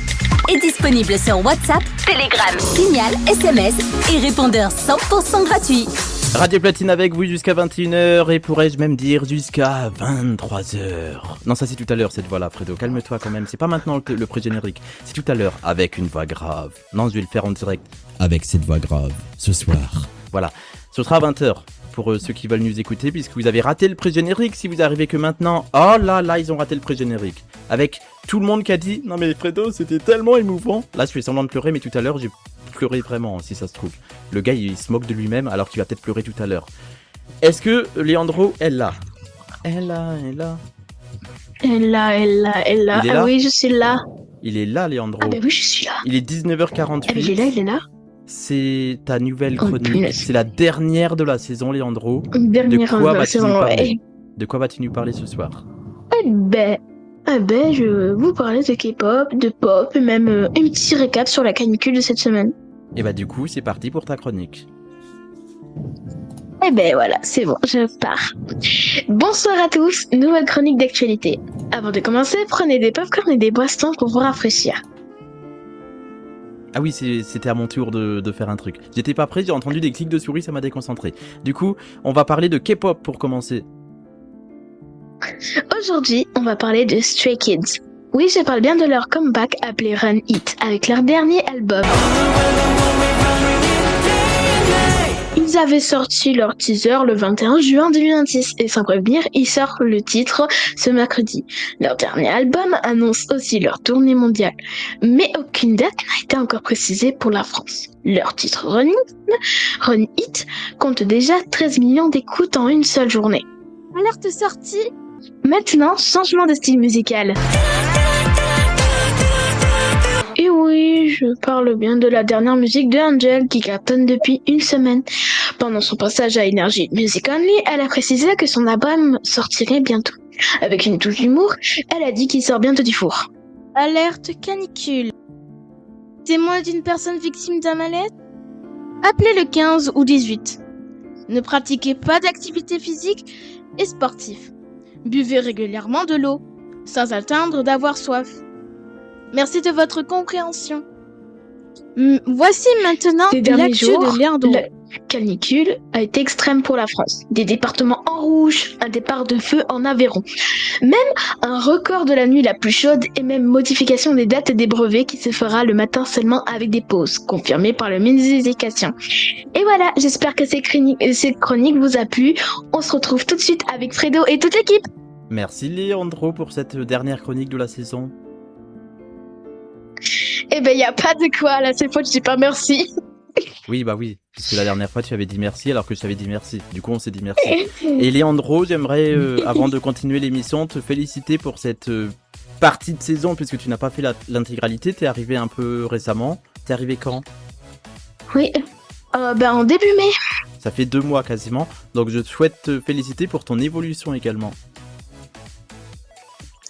est disponible sur WhatsApp, Telegram, Signal, SMS et répondeur 100% gratuit. Radio Platine avec vous jusqu'à 21h et pourrais-je même dire jusqu'à 23h. Non, ça c'est tout à l'heure cette voix-là, Fredo. Calme-toi quand même. C'est pas maintenant le pré-générique. C'est tout à l'heure avec une voix grave. Non, je vais le faire en direct. Avec cette voix grave, ce soir. Voilà. Ce sera à 20h pour ceux qui veulent nous écouter puisque vous avez raté le pré-générique si vous arrivez que maintenant. Oh là là, ils ont raté le pré-générique. Avec tout le monde qui a dit non mais Fredo, c'était tellement émouvant. Là, je fais semblant de pleurer mais tout à l'heure, j'ai pleuré vraiment si ça se trouve. Le gars, il se moque de lui-même alors qu'il va peut-être pleurer tout à l'heure. Est-ce que Leandro est là? Elle là. Elle là. Il est là Ah oui, je suis là. Il est là, Leandro. Ah bah oui, je suis là. Il est 19h48. Ah bah, il est là. C'est ta nouvelle Oh, chronique. punaise. C'est la dernière de la saison, Leandro. Dernière de quoi de la vas-tu saison, nous parler ouais. De quoi vas-tu nous parler ce soir? Je vais vous parler de K-pop, de pop et même un petit récap sur la canicule de cette semaine. Et bah du coup, c'est parti pour ta chronique. Voilà, c'est bon, je pars. Bonsoir à tous, nouvelle chronique d'actualité. Avant de commencer, prenez des popcorn et des boissons pour vous rafraîchir. Ah oui, c'était à mon tour de faire un truc. J'étais pas prêt, j'ai entendu des clics de souris, ça m'a déconcentré. Du coup, on va parler de K-pop pour commencer. Aujourd'hui, on va parler de Stray Kids. Oui, je parle bien de leur comeback appelé Run It, avec leur dernier album. Ils avaient sorti leur teaser le 21 juin 2026 et sans prévenir, ils sortent le titre ce mercredi. Leur dernier album annonce aussi leur tournée mondiale, mais aucune date n'a été encore précisée pour la France. Leur titre Run It compte déjà 13 millions d'écoutes en une seule journée. Alerte sortie. Maintenant, changement de style musical. Et oui, je parle bien de la dernière musique de Angel qui cartonne depuis une semaine. Pendant son passage à Energy Music Only, elle a précisé que son album sortirait bientôt. Avec une touche d'humour, elle a dit qu'il sort bientôt du four. Alerte canicule. Témoin d'une personne victime d'un malaise ? Appelez le 15 ou 18. Ne pratiquez pas d'activité physique et sportive. Buvez régulièrement de l'eau, sans attendre d'avoir soif. Merci de votre compréhension. Voici maintenant l'actu de Léandro. La canicule a été extrême pour la France. Des départements en rouge, un départ de feu en Aveyron. Même un record de la nuit la plus chaude et même modification des dates des brevets qui se fera le matin seulement avec des pauses, confirmées par le ministre de l'Éducation. Et voilà, j'espère que cette chronique vous a plu. On se retrouve tout de suite avec Fredo et toute l'équipe. Merci Léandro pour cette dernière chronique de la saison. Y a pas de quoi, là cette fois je dis pas merci. Oui, bah oui, parce que la dernière fois tu avais dit merci alors que je t'avais dit merci. Du coup on s'est dit merci. Et Léandro, j'aimerais, avant de continuer l'émission, te féliciter pour cette partie de saison, puisque tu n'as pas fait l'intégralité, t'es arrivé un peu récemment. T'es arrivé quand ? Oui, en début mai. Ça fait 2 mois quasiment, donc je souhaite te féliciter pour ton évolution également.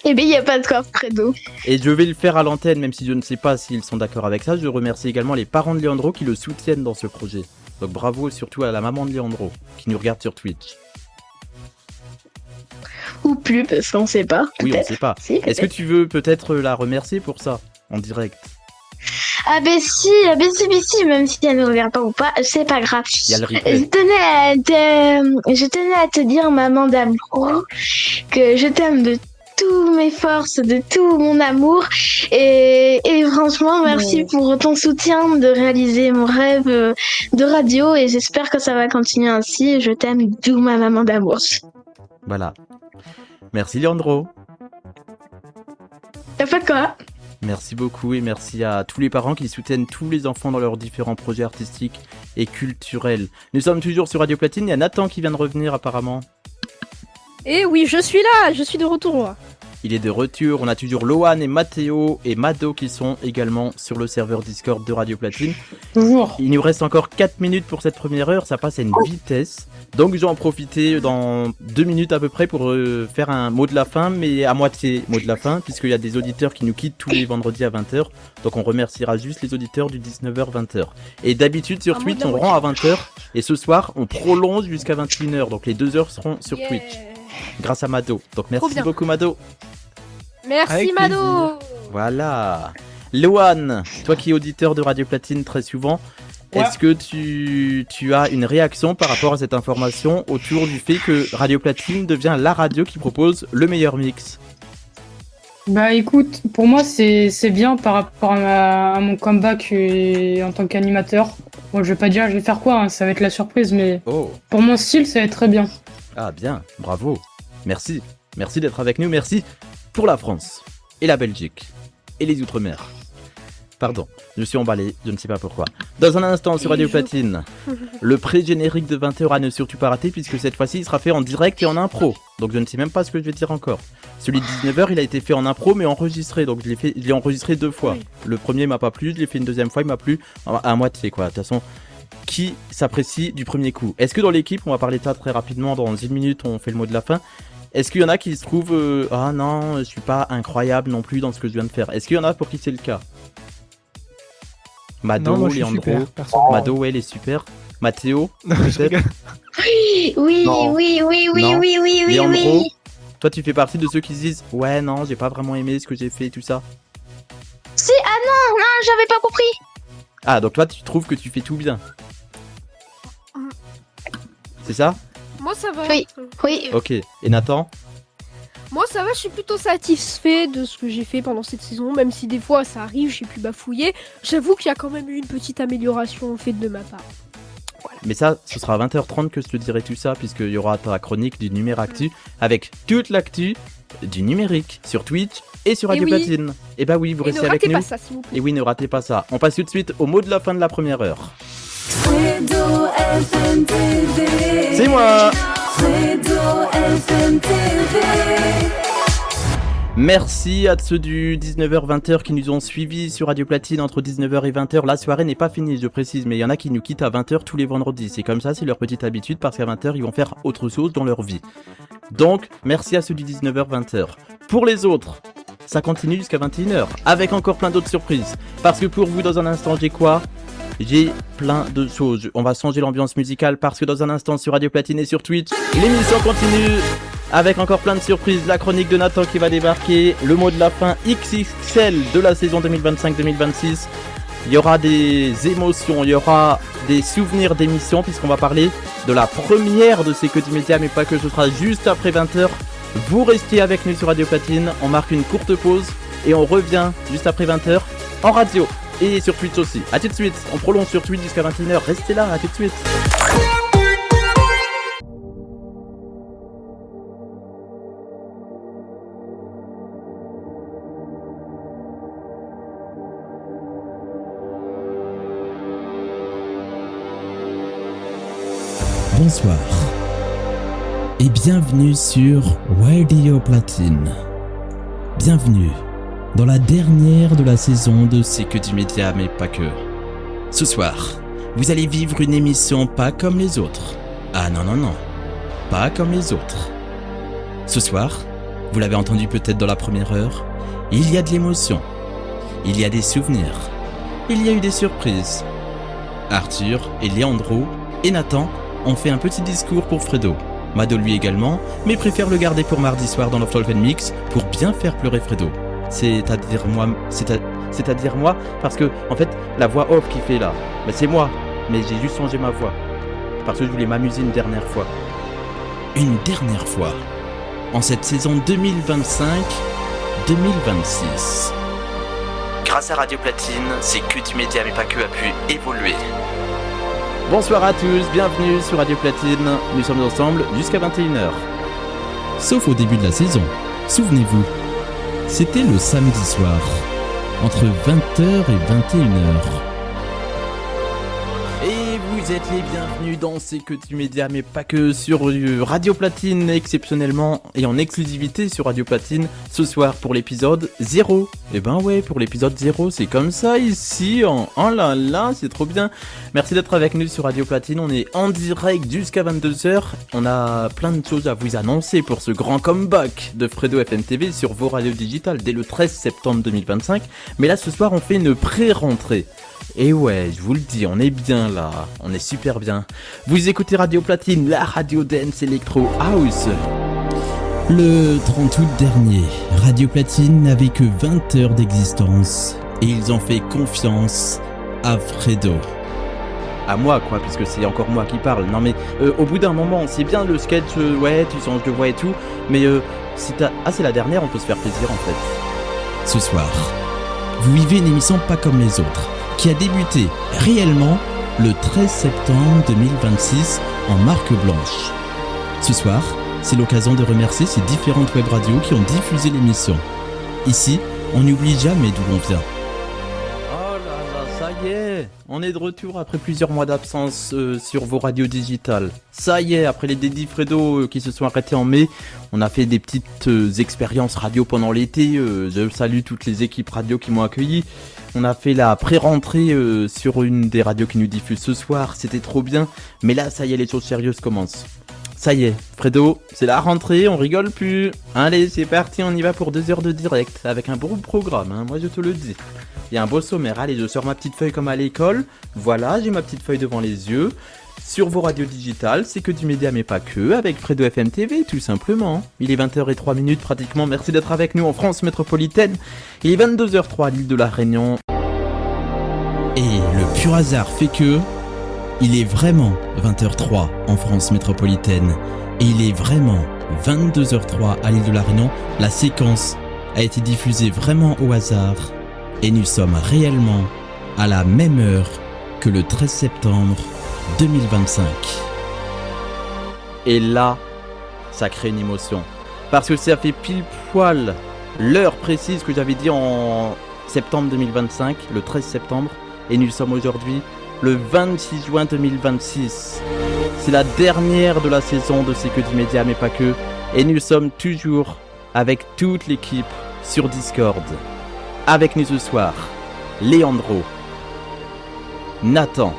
Y a pas de quoi, Fredo. Et je vais le faire à l'antenne, même si je ne sais pas s'ils sont d'accord avec ça. Je remercie également les parents de Léandro qui le soutiennent dans ce projet. Donc bravo surtout à la maman de Léandro, qui nous regarde sur Twitch. Ou plus, parce qu'on sait pas. Oui, on sait pas. Si, est-ce que tu veux peut-être la remercier pour ça, en direct ? Si, même si elle ne regarde pas ou pas, c'est pas grave. Il y a le replay. Je tenais à te dire, maman d'amour, que je t'aime de toutes mes forces, de tout mon amour, et franchement merci pour ton soutien de réaliser mon rêve de radio, et j'espère que ça va continuer ainsi. Je t'aime, d'où ma maman d'amour. Voilà. Merci Léandro. T'as pas quoi. Merci beaucoup et merci à tous les parents qui soutiennent tous les enfants dans leurs différents projets artistiques et culturels. Nous sommes toujours sur Radio Platine, il y a Nathan qui vient de revenir apparemment. Et oui, je suis là, je suis de retour. Il est de retour, on a toujours Lohan et Mathéo et Mado qui sont également sur le serveur Discord de Radio Platine. Toujours. Il nous reste encore 4 minutes pour cette première heure, ça passe à une vitesse. Donc je vais en profiter dans 2 minutes à peu près pour faire un mot de la fin, mais à moitié mot de la fin, puisqu'il y a des auditeurs qui nous quittent tous les vendredis à 20h. Donc on remerciera juste les auditeurs du 19h-20h. Et d'habitude sur Twitch on rend à 20h, et ce soir on prolonge jusqu'à 21h, donc les 2 heures seront sur Twitch. Grâce à Mado. Donc merci beaucoup Mado. Merci Mado. Voilà. Lohan, toi qui es auditeur de Radio Platine très souvent, est-ce que tu as une réaction par rapport à cette information autour du fait que Radio Platine devient la radio qui propose le meilleur mix ? Bah écoute, pour moi c'est bien par rapport à mon comeback en tant qu'animateur. Bon, je vais pas dire je vais faire quoi, hein, ça va être la surprise, mais pour mon style ça va être très bien. Ah bien, bravo, merci d'être avec nous, merci pour la France, et la Belgique, et les Outre-mer. Pardon, je suis emballé, je ne sais pas pourquoi. Dans un instant sur Radio Platine, le pré-générique de 20h à ne surtout pas rater, puisque cette fois-ci il sera fait en direct et en impro, donc je ne sais même pas ce que je vais dire encore. Celui de 19h il a été fait en impro mais enregistré, donc je l'ai enregistré 2 fois. Le premier m'a pas plu, je l'ai fait une deuxième fois, il m'a plu à moitié quoi, de toute façon... qui s'apprécie du premier coup. Est-ce que dans l'équipe, on va parler de ça très rapidement, dans 1 minute, on fait le mot de la fin. Est-ce qu'il y en a qui se trouvent ah non, je suis pas incroyable non plus dans ce que je viens de faire. Est-ce qu'il y en a pour qui c'est le cas? Mado, Non, moi, je suis Leandro, super, personnellement. Mado, ouais, il est super. Mathéo, Non, je peut-être. rigole. Oui, Non. oui, oui, oui, Non. oui, oui, oui, Leandro, oui. toi tu fais partie de ceux qui se disent ouais non, j'ai pas vraiment aimé ce que j'ai fait et tout ça. Si, ah non, non, j'avais pas compris. Ah, donc toi tu trouves que tu fais tout bien. C'est ça? Moi ça va. Oui, oui. Ok. Et Nathan? Moi ça va, je suis plutôt satisfait de ce que j'ai fait pendant cette saison, même si des fois ça arrive, j'ai pu bafouiller. J'avoue qu'il y a quand même eu une petite amélioration faite de ma part. Mais ça, ce sera à 20h30 que je te dirai tout ça, puisqu'il y aura ta chronique du Numéractu, avec toute l'actu du numérique, sur Twitch et sur Radio Et oui. Platine. Et bah oui, vous Et restez ne avec ratez nous. pas ça, s'il vous plaît. Et oui, ne ratez pas ça. On passe tout de suite au mot de la fin de la première heure. Fredo FM TV. C'est moi. Fredo FM TV. Merci à ceux du 19h-20h qui nous ont suivis sur Radio Platine entre 19h et 20h. La soirée n'est pas finie, je précise, mais il y en a qui nous quittent à 20h tous les vendredis. C'est comme ça, c'est leur petite habitude, parce qu'à 20h, ils vont faire autre chose dans leur vie. Donc, merci à ceux du 19h-20h. Pour les autres, ça continue jusqu'à 21h, avec encore plein d'autres surprises. Parce que pour vous, dans un instant, j'ai quoi ? J'ai plein de choses. On va changer l'ambiance musicale, parce que dans un instant, sur Radio Platine et sur Twitch, l'émission continue. Avec encore plein de surprises, la chronique de Nathan qui va débarquer, le mot de la fin XXL de la saison 2025-2026. Il y aura des émotions, il y aura des souvenirs d'émissions, puisqu'on va parler de la première de C'est que du média, mais pas que, ce sera juste après 20h. Vous restez avec nous sur Radio Platine, on marque une courte pause et on revient juste après 20h en radio et sur Twitch aussi. A tout de suite, on prolonge sur Twitch jusqu'à 21h, restez là, à tout de suite. Bonsoir et bienvenue sur Radio Platine. Bienvenue dans la dernière de la saison de C'est que du média, mais pas que. Ce soir, vous allez vivre une émission pas comme les autres. Ah non, non, non, pas comme les autres. Ce soir, vous l'avez entendu peut-être dans la première heure, il y a de l'émotion, il y a des souvenirs, il y a eu des surprises. Arthur et Leandro et Nathan ont fait un petit discours pour Fredo. Mado lui également, mais préfère le garder pour mardi soir dans Love Talk and Mix pour bien faire pleurer Fredo. C'est-à-dire moi, parce que en fait la voix off qui fait là, bah, c'est moi, mais j'ai juste changé ma voix parce que je voulais m'amuser une dernière fois. Une dernière fois en cette saison 2025-2026. Grâce à Radio Platine, C'est que du média, mais pas que, a pu évoluer. Bonsoir à tous, bienvenue sur Radio Platine, nous sommes ensemble jusqu'à 21h. Sauf au début de la saison, souvenez-vous, c'était le samedi soir, entre 20h et 21h. Et vous êtes les bienvenus dans C'est que du média, mais pas que, sur Radio Platine, exceptionnellement, et en exclusivité sur Radio Platine, ce soir pour l'épisode 0. Et ben ouais, pour l'épisode 0, c'est comme ça ici, oh là là, c'est trop bien. Merci d'être avec nous sur Radio Platine, on est en direct jusqu'à 22h, on a plein de choses à vous annoncer pour ce grand comeback de Fredo FM TV sur vos radios digitales dès le 13 septembre 2025, mais là ce soir on fait une pré-rentrée. Et ouais, je vous le dis, on est bien là, on est super bien. Vous écoutez Radio Platine, la radio dance Electro House. Le 30 août dernier, Radio Platine n'avait que 20 heures d'existence et ils ont fait confiance à Fredo. À moi quoi, puisque c'est encore moi qui parle. Non mais au bout d'un moment, c'est bien le sketch, ouais, tu changes de voix et tout, mais si c'est la dernière, on peut se faire plaisir en fait. Ce soir, vous vivez une émission pas comme les autres, qui a débuté réellement le 13 septembre 2026 en marque blanche. Ce soir, c'est l'occasion de remercier ces différentes web radios qui ont diffusé l'émission. Ici, on n'oublie jamais d'où l'on vient. Oh là là, ça y y est, on est de retour après plusieurs mois d'absence sur vos radios digitales. Ça y est, après les dédits Fredo qui se sont arrêtés en mai, on a fait des petites expériences radio pendant l'été. Je salue toutes les équipes radio qui m'ont accueilli. On a fait la pré-rentrée sur une des radios qui nous diffuse ce soir, c'était trop bien. Mais là, ça y est, les choses sérieuses commencent. Ça y est, Fredo, c'est la rentrée, on rigole plus. Allez, c'est parti, on y va pour 2 heures de direct, avec un beau programme, hein, moi je te le dis. Il y a un beau sommaire, allez, je sors ma petite feuille comme à l'école. Voilà, j'ai ma petite feuille devant les yeux. Sur vos radios digitales, c'est que du média mais pas que, avec Fredo FM TV, tout simplement. Il est 20h03 pratiquement, merci d'être avec nous en France métropolitaine. Il est 22h03 à l'île de la Réunion. Et le pur hasard fait que... il est vraiment 20h03 en France métropolitaine. Et il est vraiment 22h03 à l'île de la Réunion. La séquence a été diffusée vraiment au hasard. Et nous sommes réellement à la même heure que le 13 septembre 2025. Et là, ça crée une émotion. Parce que ça fait pile poil l'heure précise que j'avais dit en septembre 2025, le 13 septembre. Et nous sommes aujourd'hui le 26 juin 2026. C'est la dernière de la saison de C'est que du média, mais pas que. Et nous sommes toujours avec toute l'équipe sur Discord. Avec nous ce soir, Léandro, Nathan,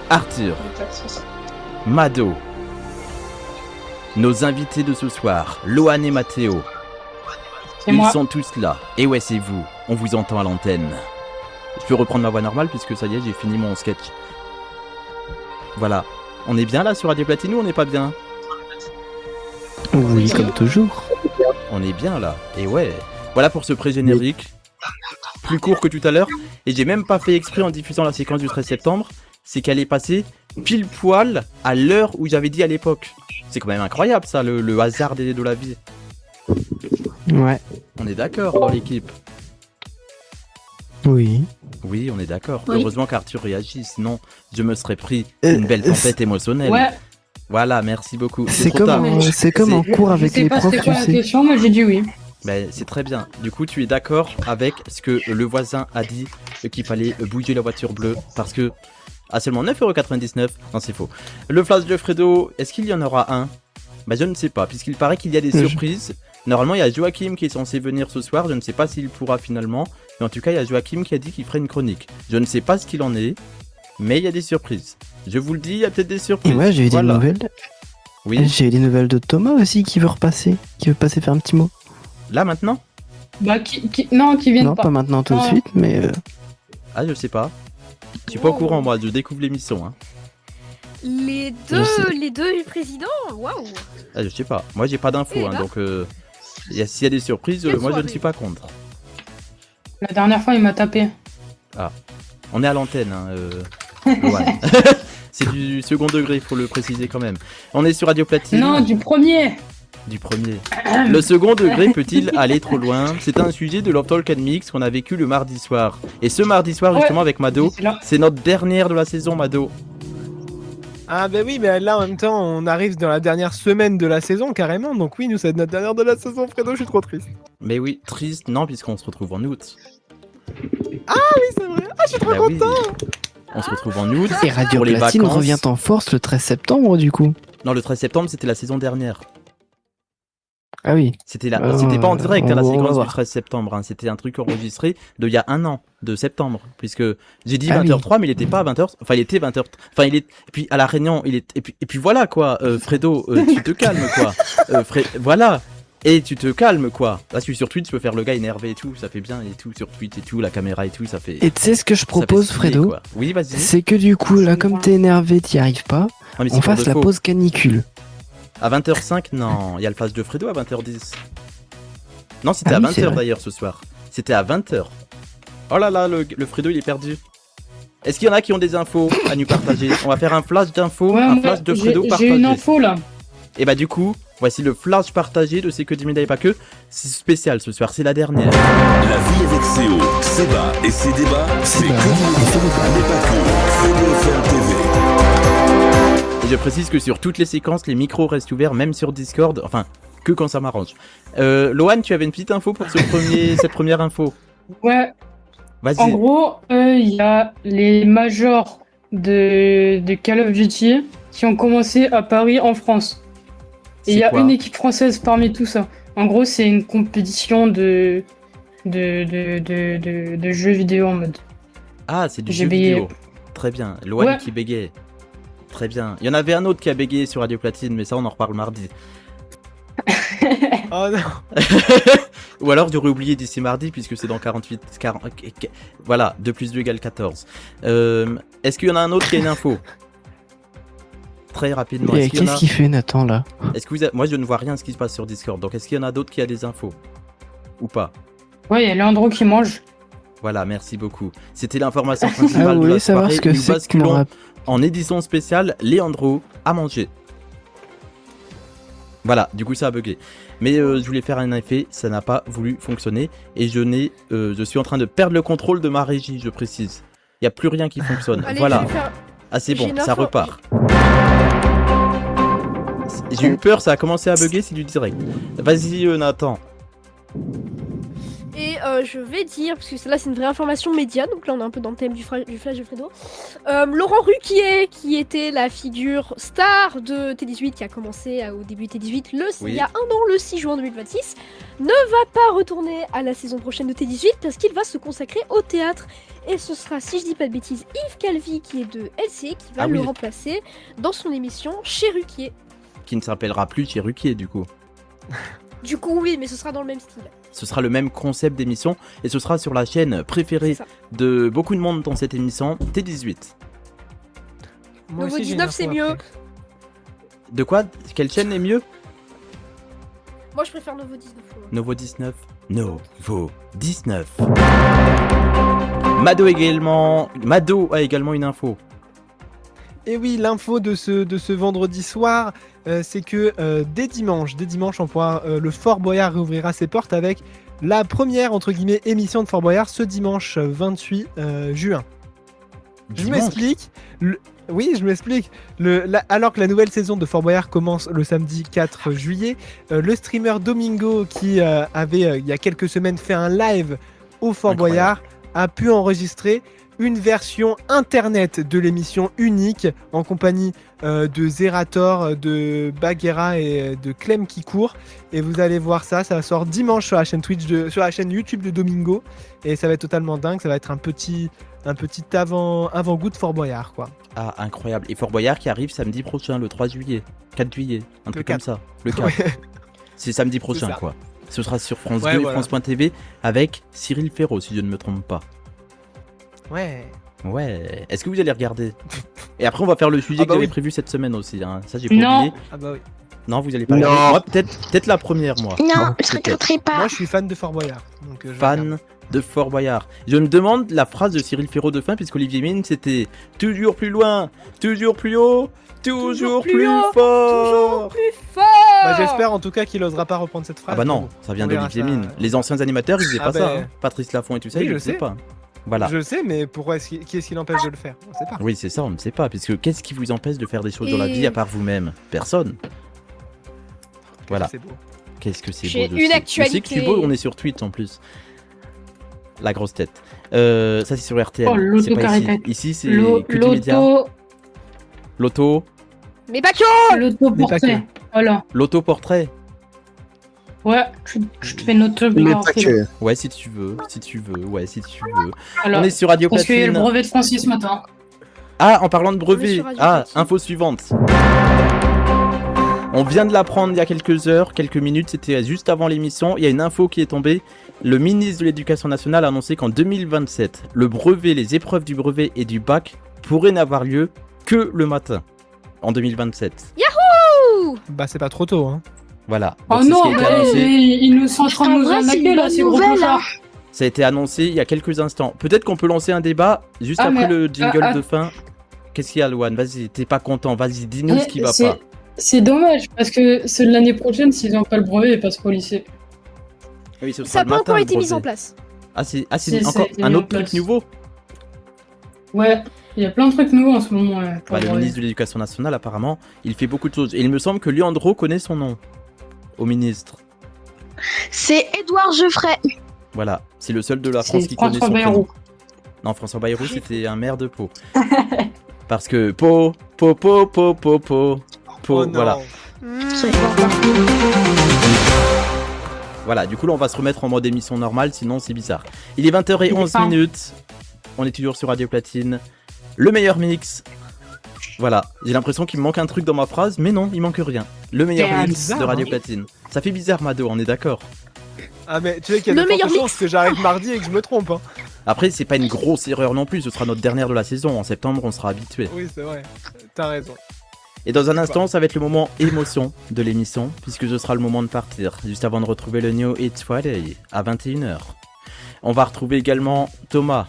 Arthur, Mado, nos invités de ce soir, Lohan et Mathéo. Ils sont tous là. Et ouais, c'est vous. On vous entend à l'antenne. Je peux reprendre ma voix normale puisque ça y est, j'ai fini mon sketch. Voilà. On est bien là sur Radio Platine ou on n'est pas bien? Oui, comme toujours. On est bien là. Et ouais. Voilà pour ce pré-générique. Plus court que tout à l'heure. Et j'ai même pas fait exprès en diffusant la séquence du 13 septembre. C'est qu'elle est passée pile poil à l'heure où j'avais dit à l'époque. C'est quand même incroyable ça, le hasard de la vie. Ouais. On est d'accord dans l'équipe. Oui. Oui, on est d'accord. Oui. Heureusement qu'Arthur réagit, sinon je me serais pris une belle tempête émotionnelle. Ouais. Voilà, merci beaucoup. C'est trop comme, tard. c'est comme en cours avec les profs, c'était quoi tu la sais. question, moi j'ai dit oui. Ben, c'est très bien. Du coup, tu es d'accord avec ce que le voisin a dit, qu'il fallait bouger la voiture bleue parce que à seulement 9,99€. Non, c'est faux. Le flash de Fredo, est-ce qu'il y en aura un? Ben, je ne sais pas, puisqu'il paraît qu'il y a des surprises. Normalement, il y a Joachim qui est censé venir ce soir. Je ne sais pas s'il pourra finalement. Mais en tout cas, il y a Joachim qui a dit qu'il ferait une chronique. Je ne sais pas ce qu'il en est, mais il y a des surprises. Je vous le dis, il y a peut-être des surprises. Et ouais, j'ai eu des nouvelles. Oui. J'ai eu des nouvelles de Thomas aussi qui veut repasser, qui veut passer faire un petit mot. Là, maintenant? Bah, non, qui viennent Non, pas maintenant tout de suite, mais... Ah, je sais pas. Je suis pas au courant, moi. Je découvre l'émission, hein. Les deux présidents, waouh. Ah, je sais pas. Moi, j'ai pas d'infos, hein, donc s'il y a des surprises, moi, je ne suis pas contre. La dernière fois, il m'a tapé. Ah, on est à l'antenne, hein, Lohan. C'est du second degré, il faut le préciser quand même. On est sur Radio Platine. Non, du premier. Du premier. Le second degré peut-il aller trop loin? C'est un sujet de Love Talk and Mix qu'on a vécu le mardi soir. Et ce mardi soir, justement, avec Mado, c'est notre dernière de la saison, Mado. Ah bah oui, mais là en même temps on arrive dans la dernière semaine de la saison carrément, donc oui, nous c'est notre dernière de la saison, Fredo, je suis trop triste. Mais oui, triste, non, puisqu'on se retrouve en août. Ah oui, c'est vrai, ah je suis trop Bah oui. content. On se retrouve en août Et Radio pour les Platine vacances. revient en force le 13 septembre du coup. Non, le 13 septembre, c'était la saison dernière. Ah oui. C'était pas en direct, hein, la on va séquence du voir. 13 septembre. Hein. C'était un truc enregistré d'il y a un an, de septembre. Puisque j'ai dit Ah 20h03, mais il était pas à 20h. Enfin, il était 20h. Enfin, il est. Et puis à la Réunion, il est. Et puis voilà quoi, Fredo, tu te calmes quoi. Voilà. Et tu te calmes quoi. Là, je suis sur Twitch, je peux faire le gars énervé et tout, ça fait bien et tout sur Twitch et tout, la caméra et tout, ça fait. Et tu sais ce que je ça fait propose, stylé, Fredo? quoi. Oui, vas-y. C'est que du coup, là, comme t'es énervé, t'y arrives pas, mais c'est on pour fasse de la faux. pause canicule. À 20h05, non, il y a le flash de Fredo à 20h10. Non, c'était Ah à oui, c'est 20h vrai. d'ailleurs ce soir. C'était à 20h. Oh là là, le Fredo il est perdu. Est-ce qu'il y en a qui ont des infos à nous partager? On va faire un flash d'infos, Ouais, un moi, flash de Fredo j'ai partagé. une info là. Et bah du coup, voici le flash partagé de C'est que du média et pas que. C'est spécial ce soir, c'est la dernière. La vie avec Céo, Seba et ses débats, c'est que du média, mais pas que. Fredo FM TV. Et je précise que sur toutes les séquences, les micros restent ouverts, même sur Discord. Enfin, que quand ça m'arrange. Lohan, tu avais une petite info pour cette première info? Ouais. Vas-y. En gros, il y a les majors de Call of Duty qui ont commencé à Paris en France. Et il y a une équipe française parmi tout ça. En gros, c'est une compétition de jeux vidéo en mode. Ah, c'est du jeu vidéo. Très bien. Loan qui bégayait. Très bien. Il y en avait un autre qui a bégayé sur Radio Platine, mais ça, on en reparle mardi. Oh non. Ou alors j'aurais oublié d'ici mardi, puisque c'est dans 40. Voilà, 2 + 2 = 14. Est-ce qu'il y en a un autre qui a une info? Très rapidement. Qu'est-ce qu'il fait Nathan là? Moi je ne vois rien de ce qui se passe sur Discord, donc est-ce qu'il y en a d'autres qui a des infos? Ou pas? Ouais, il y a Leandro qui mange. Voilà, merci beaucoup. C'était l'information principale de la savoir soirée. ce que Nous c'est basculons en édition spéciale, Leandro a mangé. Voilà, du coup ça a bugué. Mais je voulais faire un effet, ça n'a pas voulu fonctionner. Et je suis en train de perdre le contrôle de ma régie, je précise. Il n'y a plus rien qui fonctionne. Allez, voilà. Ah c'est bon, ça repart. J'ai eu peur, ça a commencé à bugger, c'est du direct. Vas-y Nathan. Et je vais dire, parce que là c'est une vraie information média, donc là on est un peu dans le thème du flash de Fredo. Laurent Ruquier, qui était la figure star de T18, qui a commencé au début de T18 il y a un an, le 6 juin 2026, ne va pas retourner à la saison prochaine de T18 parce qu'il va se consacrer au théâtre. Et ce sera, si je dis pas de bêtises, Yves Calvi, qui est de LCI, qui va le remplacer dans son émission chez Ruquier. Qui ne s'appellera plus chez Ruquier du coup. Du coup oui, mais ce sera dans le même style. Ce sera le même concept d'émission et ce sera sur la chaîne préférée de beaucoup de monde dans cette émission, T18. Novo 19 c'est mieux. De quoi? Quelle chaîne est mieux? Moi je préfère Novo 19. Novo 19. Novo 19. Mado a également une info. Et oui, l'info de ce vendredi soir, c'est que dès dimanche, le Fort Boyard réouvrira ses portes avec la première, entre guillemets, émission de Fort Boyard ce dimanche 28 juin. Je m'explique. Oui, je m'explique. Alors que la nouvelle saison de Fort Boyard commence le samedi 4 juillet, le streamer Domingo, qui avait, il y a quelques semaines, fait un live au Fort Boyard, a pu enregistrer une version internet de l'émission unique en compagnie de Zerator, de Bagheera et de Clem qui court. Et vous allez voir ça sort dimanche sur la chaîne sur la chaîne YouTube de Domingo. Et ça va être totalement dingue, ça va être un petit avant-goût de Fort Boyard, quoi. Ah, incroyable. Et Fort Boyard qui arrive samedi prochain, le 3 juillet, 4 juillet, un truc comme ça. Le 4. Ouais. C'est samedi prochain, quoi. Ce sera sur France 2 et France.tv avec Cyril Ferraud, si je ne me trompe pas. Ouais. Est-ce que vous allez regarder? Et après on va faire le sujet que j'avais prévu cette semaine aussi, hein. Ça j'ai pas oublié. Ah bah oui. Non, vous allez pas regarder. Moi peut-être la première, moi. Non, je regarderai pas. Moi je suis fan de Fort Boyard. Donc, fan de Fort Boyard. Je me demande la phrase de Cyril Ferraud de fin, puisqu'Olivier Mine c'était toujours plus loin, toujours plus haut, toujours plus fort. Toujours plus fort. Bah, j'espère en tout cas qu'il osera pas reprendre cette phrase. Ah bah non, ça vient d'Olivier Mine. Les anciens animateurs ils faisaient pas ça. Hein. Patrice Laffont et tout ça, ils le faisaient pas. Voilà. Je le sais, mais pourquoi qui est-ce qui l'empêche de le faire? On sait pas. Oui, c'est ça, on ne sait pas. Puisque qu'est-ce qui vous empêche de faire des choses dans la vie à part vous-même? Personne. Voilà. Qu'est-ce que c'est beau. J'ai une actualité. Je sais que c'est beau, on est sur Twitch en plus. La grosse tête. Ça c'est sur RTL. Oh, c'est pas ici. Ici c'est que du média. L'auto. Mais pas que. L'auto-portrait. Voilà. L'auto-portrait. Ouais, je te fais une autobiographie. Ouais, si tu veux. Alors, on est sur Radio Platine. Parce qu'il y a le brevet de Francis ce matin. Ah, en parlant de brevet. Ah, info suivante. On vient de l'apprendre il y a quelques minutes, c'était juste avant l'émission. Il y a une info qui est tombée. Le ministre de l'Éducation nationale a annoncé qu'en 2027, le brevet, les épreuves du brevet et du bac pourraient n'avoir lieu que le matin. En 2027. Yahoo! Bah, c'est pas trop tôt, hein. Voilà. Donc, oh non, ils nous sont en train de nous arnaquer là, c'est gros ça. Ça a été annoncé il y a quelques instants. Peut-être qu'on peut lancer un débat juste après le jingle de fin. Qu'est-ce qu'il y a, Louane? Vas-y, t'es pas content, vas-y, dis-nous ce qui va pas. C'est dommage, parce que c'est l'année prochaine, s'ils n'ont pas le brevet, ils passent pas au lycée. Oui, ça n'a pas encore été mis en place. Ah, c'est encore un autre truc nouveau? Ouais, il y a plein de trucs nouveaux en ce moment. Le ministre de l'Éducation nationale, apparemment, il fait beaucoup de choses. Et il me semble que Leandro connaît son nom. Au ministre. C'est Édouard Geoffrey. Voilà, c'est le seul de la France qui connaît son nom. Non, François Bayrou, c'était un maire de Pau. Parce que Pau, Oh non. voilà. Voilà, du coup là on va se remettre en mode émission normale, sinon c'est bizarre. Il est 20h11, on est toujours sur Radio Platine. Le meilleur mix. Voilà, j'ai l'impression qu'il me manque un truc dans ma phrase, mais non, il manque rien. Le meilleur C'est mix bizarre, de Radio hein. Platine. Ça fait bizarre, Mado, on est d'accord. Ah mais tu sais qu'il y a Le de meilleur fortes chances mix. que j'arrive mardi et que je me trompe. Hein. Après, c'est pas une grosse erreur non plus, ce sera notre dernière de la saison. En septembre, on sera habitué. Oui, c'est vrai. T'as raison. Et dans un instant, ça va être le moment émotion de l'émission, puisque ce sera le moment de partir, juste avant de retrouver le New It's Friday à 21h. On va retrouver également Thomas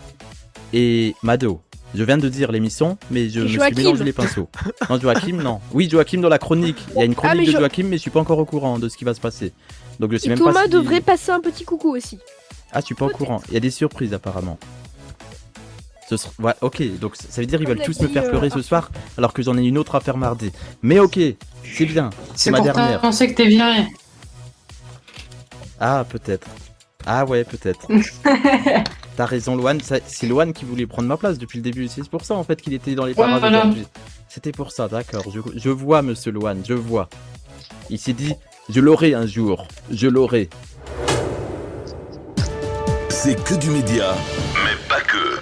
et Mado. Je viens de dire l'émission, mais je me suis Joachim. mélangé les pinceaux. Non, Joachim, non. Oui, Joachim dans la chronique. Il y a une chronique mais de Jo- Joachim, mais je suis pas encore au courant de ce qui va se passer. Donc je sais Et même Thomas pas si... devrait passer un petit coucou aussi. Ah, je suis pas au courant. Il y a des surprises apparemment. Ouais, ok, donc ça veut dire qu'ils Comme veulent l'a tous me dit, faire pleurer ce Arthur. soir, alors que j'en ai une autre à faire mardi. Mais ok, c'est bien, c'est ma pour dernière. penser que t'es viré. Ah, peut-être. Ah ouais, peut-être. T'as raison, Loane. C'est Loane qui voulait prendre ma place depuis le début. C'est pour ça en fait qu'il était dans les parages voilà. aujourd'hui. C'était pour ça, d'accord. Je vois, monsieur Loane, je vois. Il s'est dit, je l'aurai un jour. Je l'aurai. C'est que du média, mais pas que.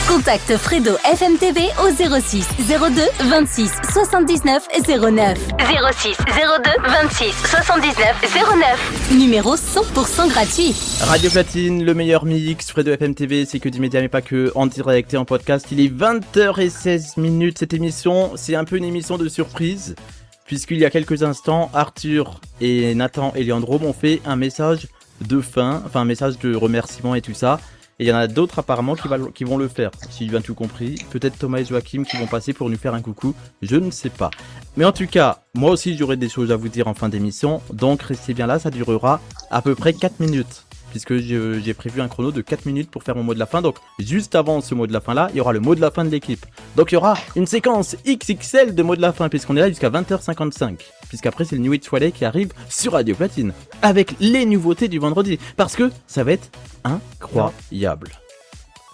Contacte Fredo FMTV au 06 02 26 79 09. 06 02 26 79 09. Numéro 100% gratuit. Radio Platine, le meilleur mix. Fredo FM TV, c'est que du média, mais pas que. En direct et en podcast. Il est 20h16. Cette émission, c'est un peu une émission de surprise. Puisqu'il y a quelques instants, Arthur et Nathan et Leandro m'ont fait un message de fin, enfin un message de remerciement et tout ça. Et il y en a d'autres apparemment qui vont le faire, si j'ai bien tout compris. Peut-être Thomas et Joachim qui vont passer pour nous faire un coucou, je ne sais pas. Mais en tout cas, moi aussi j'aurai des choses à vous dire en fin d'émission, donc restez bien là, ça durera à peu près 4 minutes. Puisque j'ai prévu un chrono de 4 minutes pour faire mon mot de la fin, donc juste avant ce mot de la fin là, il y aura le mot de la fin de l'équipe. Donc il y aura une séquence XXL de mots de la fin, puisqu'on est là jusqu'à 20h55. Puisqu'après c'est le New It's Friday qui arrive sur Radio Platine, avec les nouveautés du vendredi, parce que ça va être incroyable.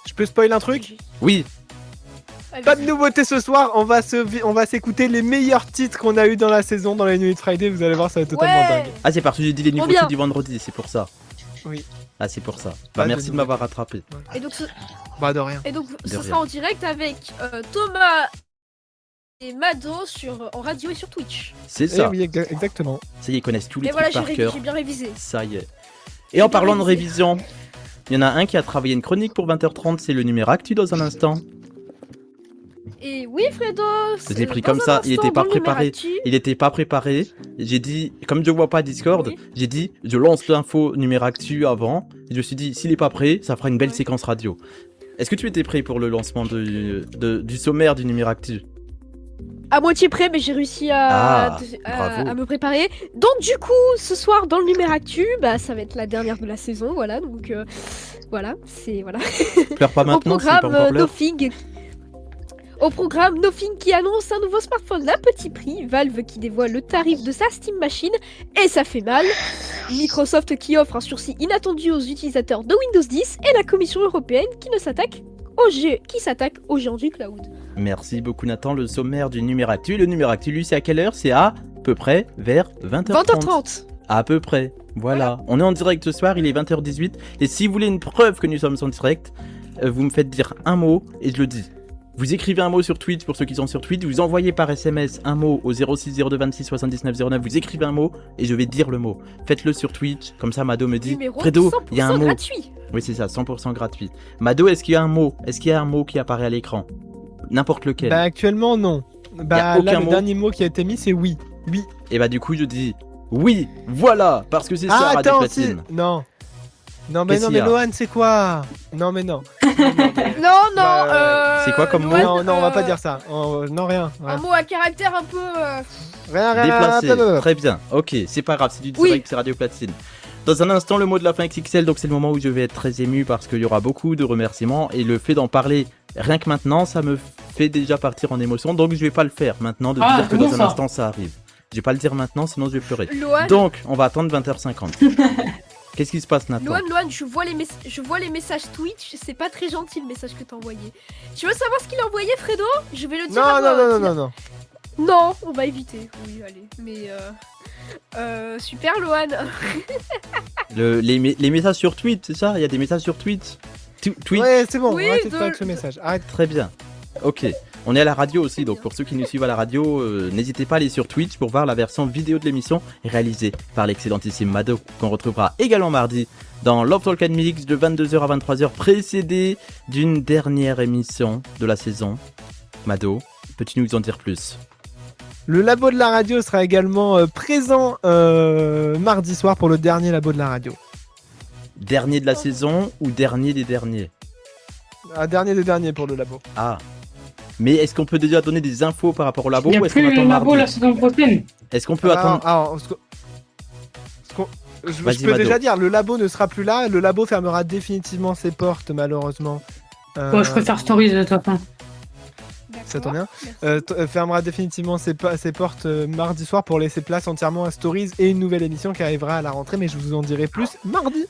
Je peux spoiler un truc? Oui. Pas de nouveauté ce soir, on va s'écouter les meilleurs titres qu'on a eu dans la saison, dans les New Hit Friday, vous allez voir, ça va être totalement dingue. Ah, c'est parce que j'ai dit les Trop nouveautés bien. du vendredi, c'est pour ça. Oui. Ah, c'est pour ça. Pas Bah, de merci de m'avoir rattrapé. Et donc Bah de rien. Et donc, De ce rien. sera en direct avec Thomas et Mado en radio et sur Twitch. C'est ça. Eh oui, exactement. Ça y est, ils connaissent tous les Et voilà, trucs j'ai par cœur. bien révisé. Ça y est. Et en parlant de révision, il y en a un qui a travaillé une chronique pour 20h30, c'est le numéro actu dans un instant. Et oui, Fredo, Je l'ai pris comme ça, il était pas préparé. Il était pas préparé. J'ai dit, comme je vois pas Discord, j'ai dit, je lance l'info numéro actu avant. Et je me suis dit, s'il est pas prêt, ça fera une belle séquence radio. Est-ce que tu étais prêt pour le lancement du sommaire du numéro actu? À moitié près, mais j'ai réussi Ah, bravo. à me préparer. Donc du coup, ce soir dans le numéro actu, bah ça va être la dernière de la saison, voilà. Donc voilà, c'est voilà. Pleure pas maintenant, c'est pas encore l'heure. Au programme Nothing qui annonce un nouveau smartphone à petit prix, Valve qui dévoile le tarif de sa Steam Machine, et ça fait mal, Microsoft qui offre un sursis inattendu aux utilisateurs de Windows 10, et la Commission européenne qui s'attaque aux géants du cloud. Merci beaucoup Nathan, le sommaire du numéro actu. Le numéro actu, lui, c'est à quelle heure? C'est à peu près vers 20h30. 20h30. À peu près, voilà. On est en direct ce soir, il est 20h18, et si vous voulez une preuve que nous sommes en direct, vous me faites dire un mot, et je le dis. Vous écrivez un mot sur Twitch pour ceux qui sont sur Twitch, vous envoyez par SMS un mot au 06 02 26 79 09, vous écrivez un mot et je vais dire le mot. Faites-le sur Twitch, comme ça Mado me dit Numéro Fredo, il y a un 100% mot. gratuit. Oui, c'est ça, 100% gratuit. Mado, est-ce qu'il y a un mot? Est-ce qu'il y a un mot qui apparaît à l'écran? N'importe lequel. Bah actuellement non. Y a Bah aucun là le mot. dernier mot qui a été mis c'est oui. Oui. Et bah du coup je dis oui, voilà, parce que c'est ça Radio attends, Platine. non. Non mais Qu'est-ce non qu'il y mais a Lohan c'est quoi? Non mais non. Non, C'est quoi comme mot? Non non on va pas dire ça. Non rien. Un mot à caractère un peu... Rien Déplacé, rien. très bien. Ok, c'est pas grave, c'est du direct, c'est Radio Platine. Dans un instant, le mot de la fin XXL, donc c'est le moment où je vais être très ému parce qu'il y aura beaucoup de remerciements et le fait d'en parler rien que maintenant, ça me fait déjà partir en émotion, donc je vais pas le faire maintenant de dire que dans un instant ça arrive. Je vais pas le dire maintenant, sinon je vais pleurer. Lohan. Donc, on va attendre 20h50. Qu'est-ce qui se passe, Nathan? Loan, je vois les messages Twitch, c'est pas très gentil le message que t'as envoyé. Tu veux savoir ce qu'il a envoyé, Fredo? Je vais le dire à toi. Non. Non, on va éviter. Oui, allez. Mais super, Loan. Les messages sur Twitch, c'est ça? Il y a des messages sur Twitch. Twitch. Ouais, c'est bon, Oui, arrêtez de faire avec ce message. Arrête. Très bien. Ok. On est à la radio aussi, donc pour ceux qui nous suivent à la radio, n'hésitez pas à aller sur Twitch pour voir la version vidéo de l'émission réalisée par l'excellentissime Mado, qu'on retrouvera également mardi dans Love Talk and Mix de 22h à 23h, précédé d'une dernière émission de la saison. Mado, peux-tu nous en dire plus? Le labo de la radio sera également présent mardi soir pour le dernier labo de la radio. Dernier de la saison ou dernier des derniers? Dernier des derniers pour le labo. Ah. Mais est-ce qu'on peut déjà donner des infos par rapport au labo? Il n'y a ou est-ce qu'on plus attend le labo mardi? la saison prochaine. Est-ce qu'on peut attendre? Je peux déjà dire, le labo ne sera plus là. Le labo fermera définitivement ses portes, malheureusement. Bon, je préfère Stories de top 1. Ça tombe bien. Fermera définitivement ses portes mardi soir pour laisser place entièrement à Stories et une nouvelle émission qui arrivera à la rentrée, mais je vous en dirai plus mardi.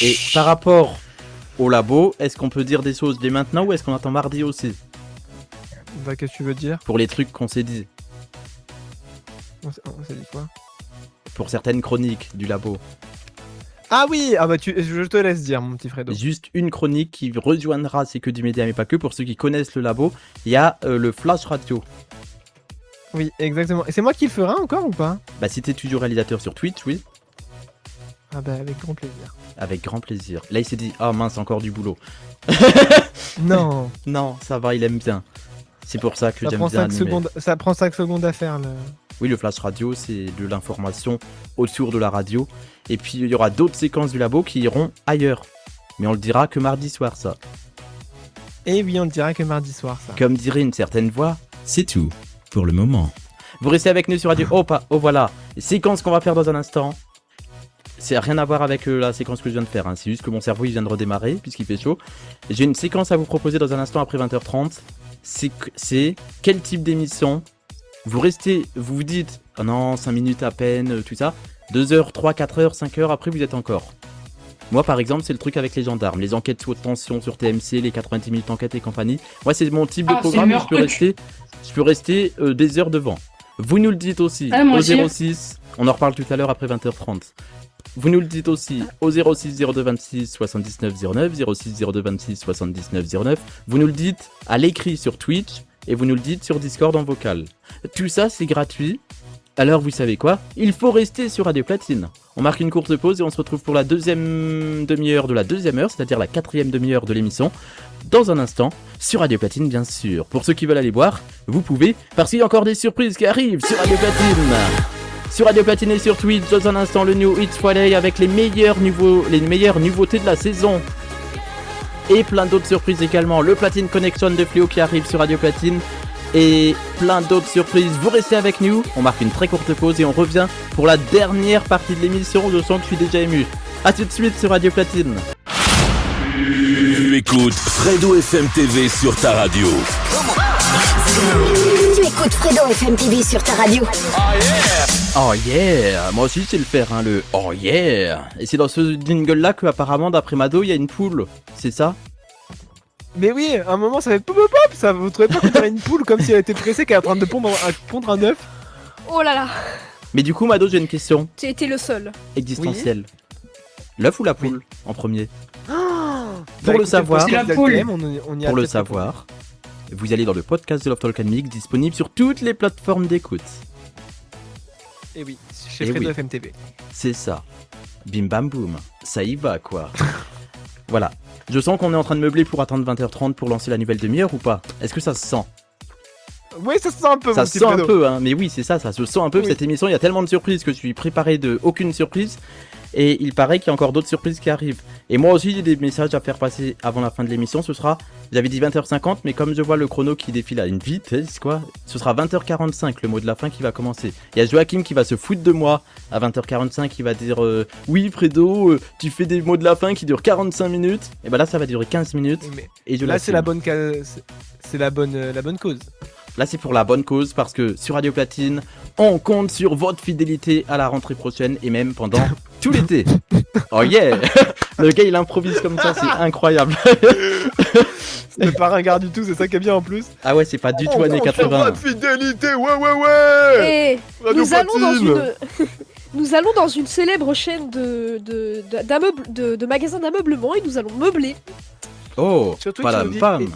Et par rapport au labo, est-ce qu'on peut dire des choses dès maintenant ou est-ce qu'on attend mardi aussi? Bah, qu'est-ce que tu veux dire? Pour les trucs qu'on s'est dit. On s'est dit quoi? Pour certaines chroniques du labo. Ah oui, je te laisse dire, mon petit Fredo. Juste une chronique qui rejoindra C'est que du média mais pas que. Pour ceux qui connaissent le labo, il y a le Flash Radio. Oui, exactement. Et c'est moi qui le ferai encore ou pas? Bah si t'es toujours réalisateur sur Twitch, oui. Ah bah avec grand plaisir. Avec grand plaisir. Là il s'est dit, ah mince, encore du boulot. Non. Non, ça va, il aime bien. C'est pour ça que j'aime bien animer. Ça prend 5 secondes à faire. Oui, le Flash Radio, c'est de l'information autour de la radio. Et puis, il y aura d'autres séquences du labo qui iront ailleurs. Mais on le dira que mardi soir, ça. Et oui, on le dira que mardi soir, ça. Comme dirait une certaine voix, c'est tout pour le moment. Vous restez avec nous sur Radio... Oh, voilà. Séquence qu'on va faire dans un instant. C'est rien à voir avec la séquence que je viens de faire. Hein. C'est juste que mon cerveau, il vient de redémarrer, puisqu'il fait chaud. J'ai une séquence à vous proposer dans un instant après 20h30. C'est quel type d'émission? Vous restez, vous vous dites, oh non, 5 minutes à peine, tout ça. 2 heures, 3, 4 heures, 5 heures, après vous êtes encore. Moi par exemple, c'est le truc avec les gendarmes, les enquêtes sous haute tension sur TMC, les 90 minutes enquête et compagnie. Moi c'est mon type de programme où je peux rester des heures devant. Vous nous le dites aussi, au 06, on en reparle tout à l'heure après 20h30. Vous nous le dites aussi au 06 02 26 79 09, 06 02 26 79 09. Vous nous le dites à l'écrit sur Twitch et vous nous le dites sur Discord en vocal. Tout ça c'est gratuit. Alors vous savez quoi? Il faut rester sur Radio Platine. On marque une courte pause et on se retrouve pour la deuxième demi-heure de la deuxième heure, c'est-à-dire la 4e demi-heure de l'émission. Dans un instant, sur Radio Platine bien sûr. Pour ceux qui veulent aller boire, vous pouvez, parce qu'il y a encore des surprises qui arrivent sur Radio Platine. Sur Radio Platine et sur Twitch, dans un instant, le New Hits Friday avec les meilleures nouveautés de la saison. Et plein d'autres surprises également. Le Platine Connection de Fléau qui arrive sur Radio Platine. Et plein d'autres surprises. Vous restez avec nous. On marque une très courte pause et on revient pour la dernière partie de l'émission. Je sens que je suis déjà ému. A tout de suite sur Radio Platine. Tu écoutes Fredo FM TV sur ta radio. Tu écoutes Fredo FM TV sur ta radio. Oh yeah. Moi aussi je sais le faire, hein, le oh yeah. Et c'est dans ce jingle là que apparemment d'après Mado il y a une poule. C'est ça? Mais oui, à un moment ça fait pop pop pop. Ça, vous trouvez pas qu'on dirait une poule comme si elle était pressée qu'elle est en train de pondre un œuf? Oh là là. Mais du coup Mado, j'ai une question. Tu étais le seul. Existentielle. Oui. L'œuf ou la poule en premier? Pour le savoir, pour le savoir, vous allez dans le podcast de Love Talk and Mix, disponible sur toutes les plateformes d'écoute. Et oui, chez Fredo FM TV. C'est ça. Bim bam boum. Ça y va quoi. Voilà. Je sens qu'on est en train de meubler pour attendre 20h30 pour lancer la nouvelle demi-heure ou pas? Est-ce que ça se sent? Oui, ça se sent un peu. Ça se sent un peu, hein. Mais oui, c'est ça, ça se sent un peu. Oui. Cette émission, il y a tellement de surprises que je suis préparé de aucune surprise. Et il paraît qu'il y a encore d'autres surprises qui arrivent. Et moi aussi, j'ai des messages à faire passer avant la fin de l'émission. Ce sera, j'avais dit 20h50, mais comme je vois le chrono qui défile à une vitesse, quoi, ce sera 20h45, le mot de la fin qui va commencer. Il y a Joachim qui va se foutre de moi à 20h45, qui va dire oui, Fredo, tu fais des mots de la fin qui durent 45 minutes. Et ben là, ça va durer 15 minutes. Et là, c'est la bonne cause. Là, c'est pour la bonne cause parce que sur Radio Platine, on compte sur votre fidélité à la rentrée prochaine et même pendant tout l'été. Oh yeah. Le gars, il improvise comme ça, c'est incroyable. C'est pas ringard du tout, c'est ça qui est bien en plus. Ah ouais, c'est pas du tout années 80. Fidélité, ouais. Et nous allons dans une célèbre chaîne de magasins d'ameublement et nous allons meubler. Oh, Sur Twitch, pas la on nous dit- femme.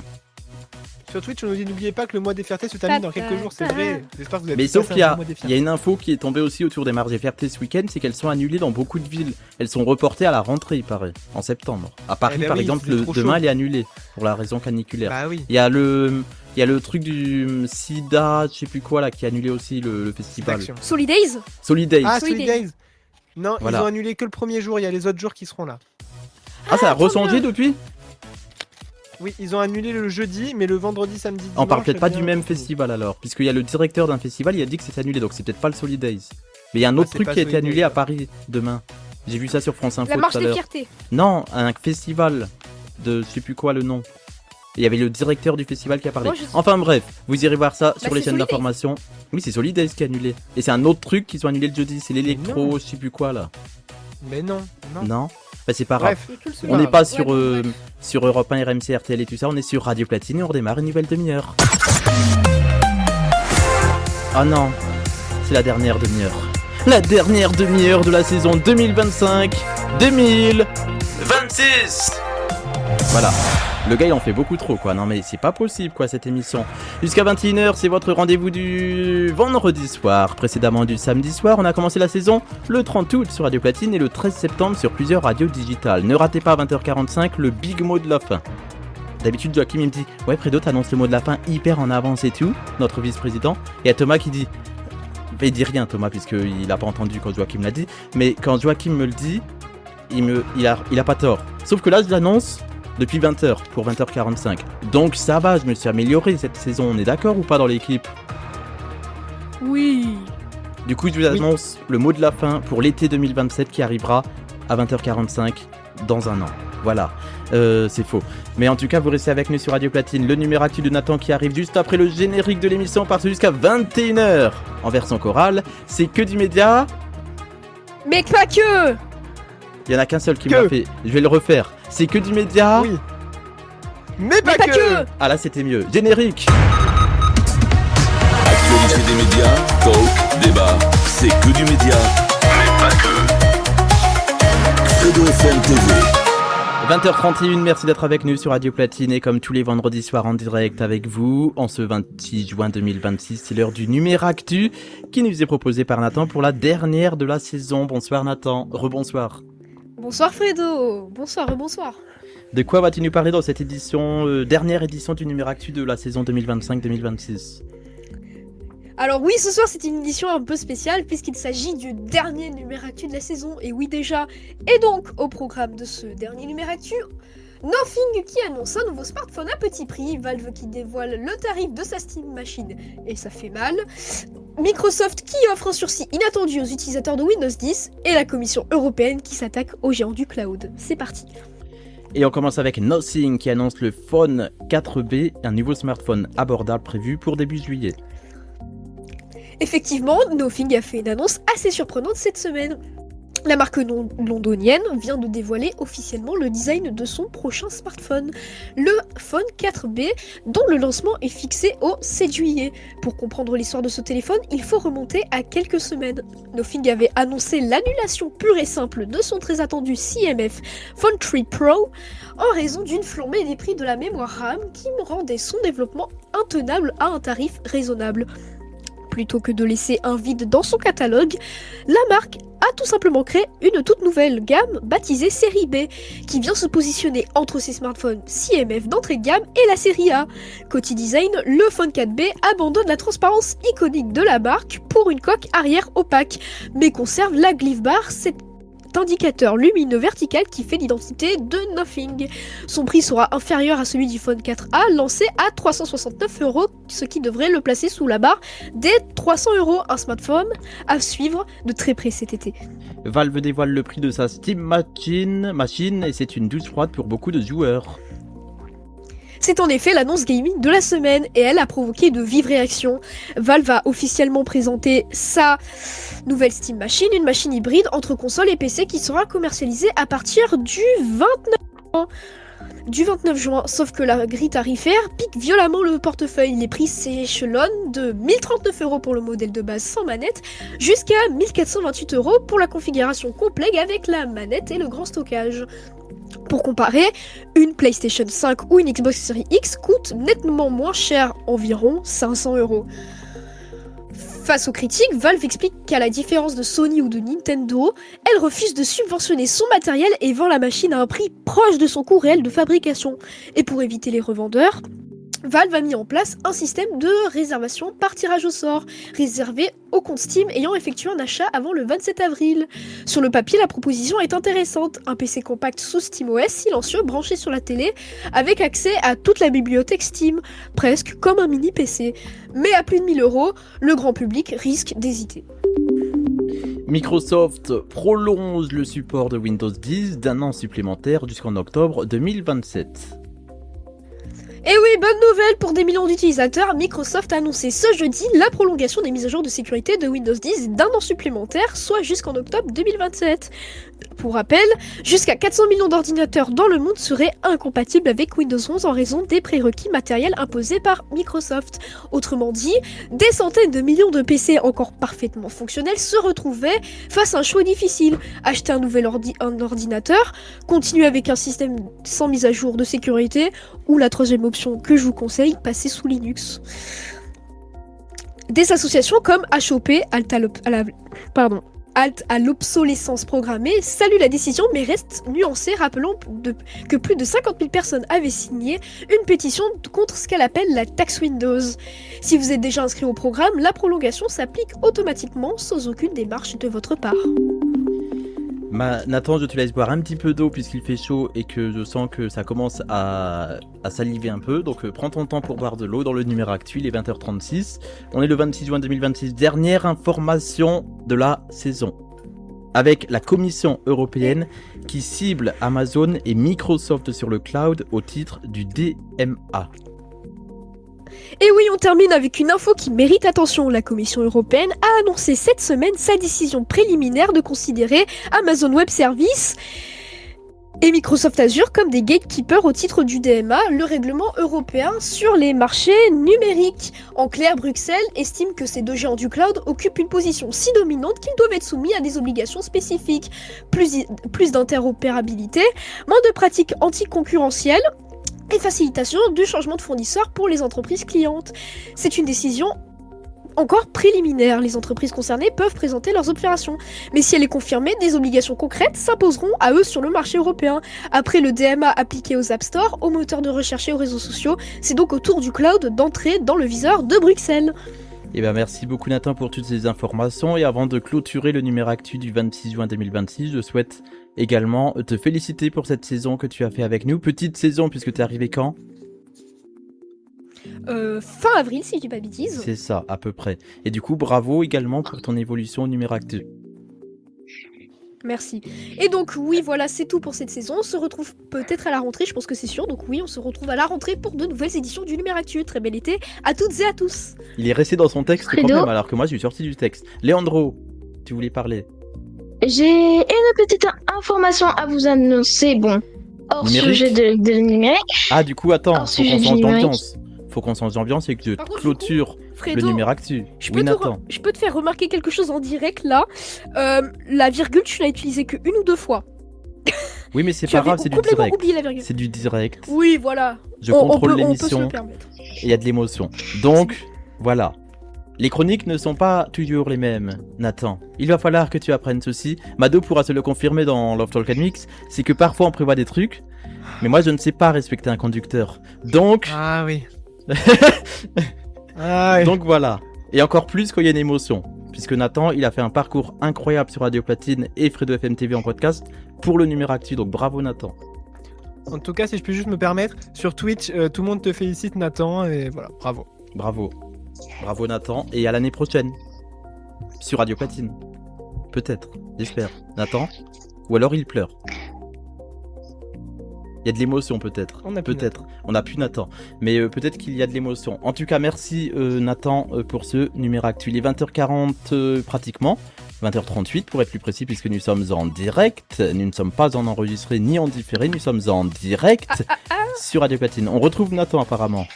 Sur Twitch, on nous dit n'oubliez pas que le mois des fiertés se termine dans quelques jours, c'est vrai. J'espère que vous avez Mais pu sauf passer qu'il y un bon a, mois des il y fiertés. a une info qui est tombée aussi autour des marges et fiertés ce week-end, c'est qu'elles sont annulées dans beaucoup de villes. Elles sont reportées à la rentrée, il paraît, en septembre. À Paris, Eh ben par oui, exemple, il fait trop demain, chaud. elle est annulée pour la raison caniculaire. Bah oui. Il y a le truc du SIDA, je sais plus quoi là, qui a annulé aussi le festival. Action. Solidays. Solidays. Ah, Solidays. Solidays. Non, Voilà. ils ont annulé que le premier jour, il y a les autres jours qui seront là. Ah, ça a trop ressenti bien. depuis? Oui, ils ont annulé le jeudi, mais le vendredi, samedi, On parle dimanche, peut-être pas bien, du même fini. festival alors, puisqu'il y a le directeur d'un festival, il a dit que c'est annulé, donc c'est peut-être pas le Solidays. Mais il y a un autre c'est truc pas qui a été Solidays. annulé à Paris demain. J'ai vu ça sur France Info La marche tout à des l'heure. fiertés. Non, un festival de je sais plus quoi le nom. Et il y avait le directeur du festival qui a parlé. Moi, je sais. Enfin bref, vous irez voir ça sur les c'est chaînes Solidays. d'information. Oui, c'est Solidays qui a annulé. Et c'est un autre truc qu'ils ont annulé le jeudi, c'est l'électro, non. je sais plus quoi là. Mais non. Non Bah c'est pas grave. Bref, On n'est pas sur, sur Europe 1, RMC, RTL et tout ça, on est sur Radio Platine et on redémarre une nouvelle demi-heure. Ah non, c'est la dernière demi-heure. La dernière demi-heure de la saison 2025-2026. Voilà. Le gars il en fait beaucoup trop quoi, non mais c'est pas possible quoi cette émission. Jusqu'à 21h c'est votre rendez-vous du vendredi soir, précédemment du samedi soir. On a commencé la saison le 30 août sur Radio Platine et le 13 septembre sur plusieurs radios digitales. Ne ratez pas à 20h45 le big mot de la fin. D'habitude Joachim il me dit ouais Fredo t'annonces le mot de la fin hyper en avance et tout, notre vice-président. Et à Thomas qui dit, il dit rien Thomas puisqu'il a pas entendu quand Joachim l'a dit, mais quand Joachim me le dit, il a pas tort. Sauf que là je l'annonce depuis 20h pour 20h45. Donc ça va, je me suis amélioré cette saison, on est d'accord ou pas dans l'équipe? Oui. Du coup je vous annonce le mot de la fin pour l'été 2027 qui arrivera à 20h45 dans un an. Voilà, c'est faux. Mais en tout cas vous restez avec nous sur Radio Platine, le numéro actu de Nathan qui arrive juste après le générique de l'émission part jusqu'à 21h en version chorale. C'est que du média. Mais pas que. Il y en a qu'un seul qui m'a fait, je vais le refaire. C'est que du média. Oui. Mais pas que. Ah là c'était mieux. Générique. Actualité des médias, talk, débat, c'est que du média, mais pas que. Fredo FM TV. 20h31, merci d'être avec nous sur Radio Platine et comme tous les vendredis soirs en direct avec vous, en ce 26 juin 2026, c'est l'heure du numéro actu qui nous est proposé par Nathan pour la dernière de la saison. Bonsoir Nathan, rebonsoir. Bonsoir Fredo. Bonsoir, bonsoir. De quoi vas-tu nous parler dans cette édition, dernière édition du numéro actu de la saison 2025-2026 ? Alors oui, ce soir c'est une édition un peu spéciale puisqu'il s'agit du dernier numéro actu de la saison. Et oui déjà. Et donc au programme de ce dernier numéro actu, Nothing qui annonce un nouveau smartphone à petit prix, Valve qui dévoile le tarif de sa Steam Machine et ça fait mal, Microsoft qui offre un sursis inattendu aux utilisateurs de Windows 10 et la Commission européenne qui s'attaque aux géants du cloud. C'est parti. Et on commence avec Nothing qui annonce le Phone 4B, un nouveau smartphone abordable prévu pour début juillet. Effectivement, Nothing a fait une annonce assez surprenante cette semaine. La marque londonienne vient de dévoiler officiellement le design de son prochain smartphone, le Phone 4B, dont le lancement est fixé au 7 juillet. Pour comprendre l'histoire de ce téléphone, il faut remonter à quelques semaines. Nothing avait annoncé l'annulation pure et simple de son très attendu CMF Phone 3 Pro en raison d'une flambée des prix de la mémoire RAM qui rendait son développement intenable à un tarif raisonnable. Plutôt que de laisser un vide dans son catalogue, la marque a tout simplement créé une toute nouvelle gamme baptisée Série B, qui vient se positionner entre ses smartphones CMF d'entrée de gamme et la série A. Côté design, le Phone 4B abandonne la transparence iconique de la marque pour une coque arrière opaque, mais conserve la glyph bar, cet indicateur lumineux vertical qui fait l'identité de Nothing. Son prix sera inférieur à celui du Phone 4A lancé à 369€, ce qui devrait le placer sous la barre des 300€, un smartphone à suivre de très près cet été. Valve dévoile le prix de sa Steam Machine et c'est une douche froide pour beaucoup de joueurs. C'est en effet l'annonce gaming de la semaine et elle a provoqué de vives réactions. Valve a officiellement présenté sa nouvelle Steam Machine, une machine hybride entre console et PC qui sera commercialisée à partir du 29 juin. Sauf que la grille tarifaire pique violemment le portefeuille. Les prix s'échelonnent de 1039€ pour le modèle de base sans manette jusqu'à 1428€ pour la configuration complète avec la manette et le grand stockage. Pour comparer, une PlayStation 5 ou une Xbox Series X coûte nettement moins cher, environ 500€. Face aux critiques, Valve explique qu'à la différence de Sony ou de Nintendo, elle refuse de subventionner son matériel et vend la machine à un prix proche de son coût réel de fabrication. Et pour éviter les revendeurs, Valve a mis en place un système de réservation par tirage au sort, réservé aux comptes Steam ayant effectué un achat avant le 27 avril. Sur le papier, la proposition est intéressante. Un PC compact sous SteamOS silencieux branché sur la télé, avec accès à toute la bibliothèque Steam, presque comme un mini PC. Mais à plus de 1000€, le grand public risque d'hésiter. Microsoft prolonge le support de Windows 10 d'un an supplémentaire jusqu'en octobre 2027. Et oui, bonne nouvelle pour des millions d'utilisateurs, Microsoft a annoncé ce jeudi la prolongation des mises à jour de sécurité de Windows 10 d'un an supplémentaire, soit jusqu'en octobre 2027. Pour rappel, jusqu'à 400 millions d'ordinateurs dans le monde seraient incompatibles avec Windows 11 en raison des prérequis matériels imposés par Microsoft. Autrement dit, des centaines de millions de PC encore parfaitement fonctionnels se retrouvaient face à un choix difficile. Acheter un nouvel ordinateur, continuer avec un système sans mise à jour de sécurité, ou la troisième option que je vous conseille, passer sous Linux. Des associations comme HOP, Halte à l'obsolescence programmée, salue la décision mais reste nuancée, rappelant que plus de 50 000 personnes avaient signé une pétition contre ce qu'elle appelle la taxe Windows. Si vous êtes déjà inscrit au programme, la prolongation s'applique automatiquement sans aucune démarche de votre part. Nathan, je te laisse boire un petit peu d'eau puisqu'il fait chaud et que je sens que ça commence à saliver un peu. Donc prends ton temps pour boire de l'eau dans le numéro actuel, il est 20h36. On est le 26 juin 2026, dernière information de la saison. Avec la Commission européenne qui cible Amazon et Microsoft sur le cloud au titre du DMA. Et oui, on termine avec une info qui mérite attention. La Commission européenne a annoncé cette semaine sa décision préliminaire de considérer Amazon Web Services et Microsoft Azure comme des gatekeepers au titre du DMA, le règlement européen sur les marchés numériques. En clair, Bruxelles estime que ces deux géants du cloud occupent une position si dominante qu'ils doivent être soumis à des obligations spécifiques. Plus d'interopérabilité, moins de pratiques anticoncurrentielles, et facilitation du changement de fournisseur pour les entreprises clientes. C'est une décision encore préliminaire. Les entreprises concernées peuvent présenter leurs opérations. Mais si elle est confirmée, des obligations concrètes s'imposeront à eux sur le marché européen. Après le DMA appliqué aux App Store, aux moteurs de recherche et aux réseaux sociaux, c'est donc au tour du cloud d'entrer dans le viseur de Bruxelles. Eh bien, merci beaucoup Nathan pour toutes ces informations. Et avant de clôturer le numéro actu du 26 juin 2026, je souhaite également te féliciter pour cette saison que tu as fait avec nous. Petite saison puisque tu es arrivé quand ? Fin avril si je dis pas bêtise. C'est ça, à peu près. Et du coup, bravo également pour ton évolution au numéro actu. Merci. Et donc oui, voilà, c'est tout pour cette saison. On se retrouve peut-être à la rentrée, je pense que c'est sûr. Donc oui, on se retrouve à la rentrée pour de nouvelles éditions du Numéro Actu. Très bel été à toutes et à tous. Il est resté dans son texte Fredo. quand même, alors que moi je suis sorti du texte. Leandro, tu voulais parler ? J'ai une petite information à vous annoncer, bon, hors Numérique. sujet de numérique. Ah, du coup, attends, Hors faut sujet qu'on du change numérique. d'ambiance. Faut qu'on change d'ambiance et que je Par contre, clôture Fredo, le numéro actu. Je Oui, peux, Nathan. je peux te faire remarquer quelque chose en direct là. La virgule, tu l'as utilisée que une ou deux fois. Oui, mais c'est Tu pas avais grave, c'est du complètement direct. oublié la virgule. C'est du direct. Oui, voilà. Je On contrôle peut se l'émission le permettre. et il y a de l'émotion. Donc, voilà. Les chroniques ne sont pas toujours les mêmes, Nathan. Il va falloir que tu apprennes ceci. Mado pourra se le confirmer dans Love Talk and Mix. C'est que parfois on prévoit des trucs, mais moi je ne sais pas respecter un conducteur. Donc... Ah oui. Ah oui. Donc voilà. Et encore plus quand il y a une émotion. Puisque Nathan, il a fait un parcours incroyable sur Radio Platine et Fredo FM TV en podcast pour le numéro actu. Donc bravo Nathan. En tout cas, si je puis juste me permettre, sur Twitch, tout le monde te félicite, Nathan, et voilà, bravo. Bravo. Bravo Nathan. Et à l'année prochaine. Sur Radio Platine. Peut-être. J'espère. Nathan ? Ou alors il pleure. Il y a de l'émotion peut-être. On a plus Peut-être. On n'a plus Nathan. Mais peut-être qu'il y a de l'émotion. En tout cas, merci Nathan pour ce numéro actuel. Il est 20h40 pratiquement. 20h38 pour être plus précis puisque nous sommes en direct. Nous ne sommes pas en enregistré ni en différé. Nous sommes en direct sur Radio Platine. On retrouve Nathan apparemment.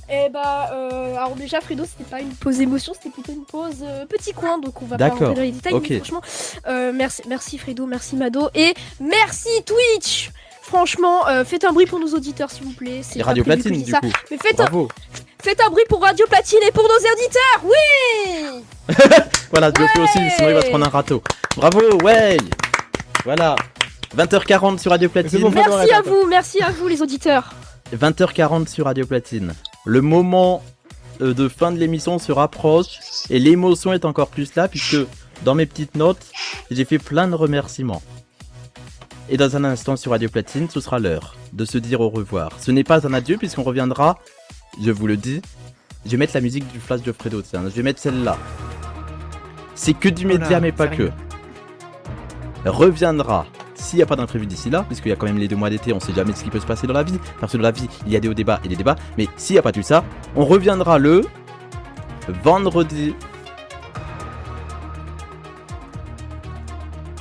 Eh bah, alors déjà, Fredo, c'était pas une pause émotion, c'était plutôt une pause petit coin, donc on va pas D'accord. rentrer dans les détails. Ok. Mais franchement, merci Fredo, merci Mado, et merci Twitch. Franchement, faites un bruit pour nos auditeurs, s'il vous plaît. C'est Et Radio pas prévu Platine que je du dise coup. ça. Mais Bravo. faites un bruit pour Radio Platine et pour nos auditeurs, oui. Voilà, je le fais aussi, sinon il va se prendre un râteau. Bravo, ouais. Voilà. 20h40 sur Radio Platine. Merci à vous les auditeurs. 20h40 sur Radio Platine. Le moment de fin de l'émission se rapproche et l'émotion est encore plus là puisque dans mes petites notes, j'ai fait plein de remerciements. Et dans un instant sur Radio Platine, ce sera l'heure de se dire au revoir. Ce n'est pas un adieu puisqu'on reviendra, je vous le dis, je vais mettre la musique du flash de Fredo, tiens, je vais mettre celle-là. C'est que du média mais pas que. Reviendra. S'il n'y a pas d'imprévu d'ici là, puisqu'il y a quand même les 2 mois d'été, on sait jamais ce qui peut se passer dans la vie. Parce que dans la vie, il y a des hauts débats et des débats. Mais s'il n'y a pas tout ça, on reviendra le vendredi.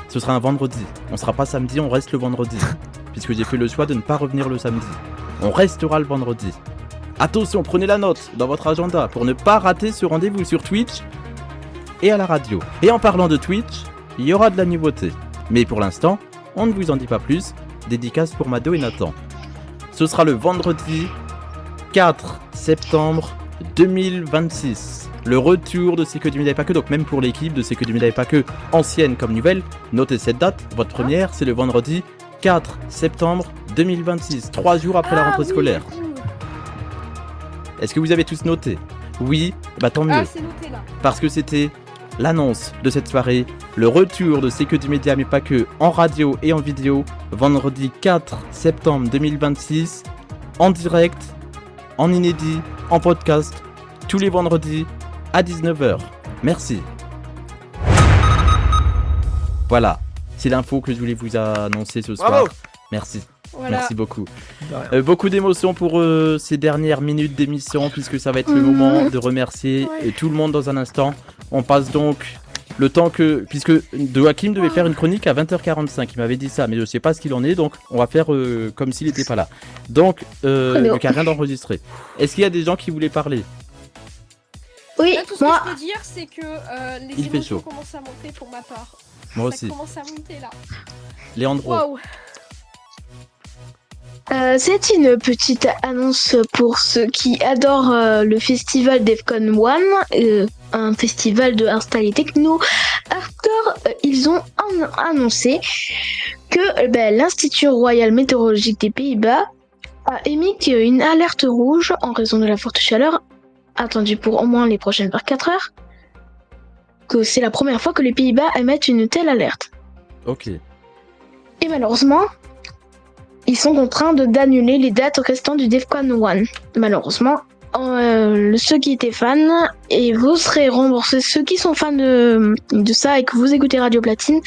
Ce sera un vendredi. On sera pas samedi, on reste le vendredi. Puisque j'ai fait le choix de ne pas revenir le samedi. On restera le vendredi. Attention, prenez la note dans votre agenda pour ne pas rater ce rendez-vous sur Twitch et à la radio. Et en parlant de Twitch, il y aura de la nouveauté. Mais pour l'instant, on ne vous en dit pas plus. Dédicace pour Mado et Nathan. Ce sera le vendredi 4 septembre 2026. Le retour de C'est que du média et pas que. Donc même pour l'équipe de C'est que du média et pas que, ancienne comme nouvelle, notez cette date. Votre première, c'est le vendredi 4 septembre 2026. 3 jours après la rentrée scolaire. Est-ce que vous avez tous noté? Oui, bah tant mieux. C'est noté là. Parce que c'était l'annonce de cette soirée, le retour de C'est que du média mais pas que en radio et en vidéo, vendredi 4 septembre 2026, en direct, en inédit, en podcast, tous les vendredis à 19h. Merci. Voilà, c'est l'info que je voulais vous annoncer ce soir. Bravo. Merci. Voilà. Merci beaucoup. Beaucoup d'émotions pour ces dernières minutes d'émission puisque ça va être le moment de remercier tout le monde dans un instant. On passe donc le temps que... Puisque Joachim devait faire une chronique à 20h45, il m'avait dit ça, mais je sais pas ce qu'il en est, donc on va faire comme s'il n'était pas là. Donc, il n'y a rien d'enregistré. Est-ce qu'il y a des gens qui voulaient parler? Oui, Là, tout ce que je peux dire, c'est que les Il fait émotions chaud. commencent à monter pour ma part. Moi Ça aussi. commence à monter là. Léandro. Waouh. C'est une petite annonce pour ceux qui adorent le festival Defcon 1, un festival de hardstyle et techno hardcore. Ils ont annoncé que l'Institut Royal Météorologique des Pays-Bas a émis une alerte rouge en raison de la forte chaleur attendue pour au moins les prochaines 24 heures. Que c'est la première fois que les Pays-Bas émettent une telle alerte. Ok. Et malheureusement, ils sont contraints d'annuler les dates restantes du Defcon 1. Malheureusement, ceux qui étaient fans, et vous serez remboursés, ceux qui sont fans de ça et que vous écoutez Radio Platine,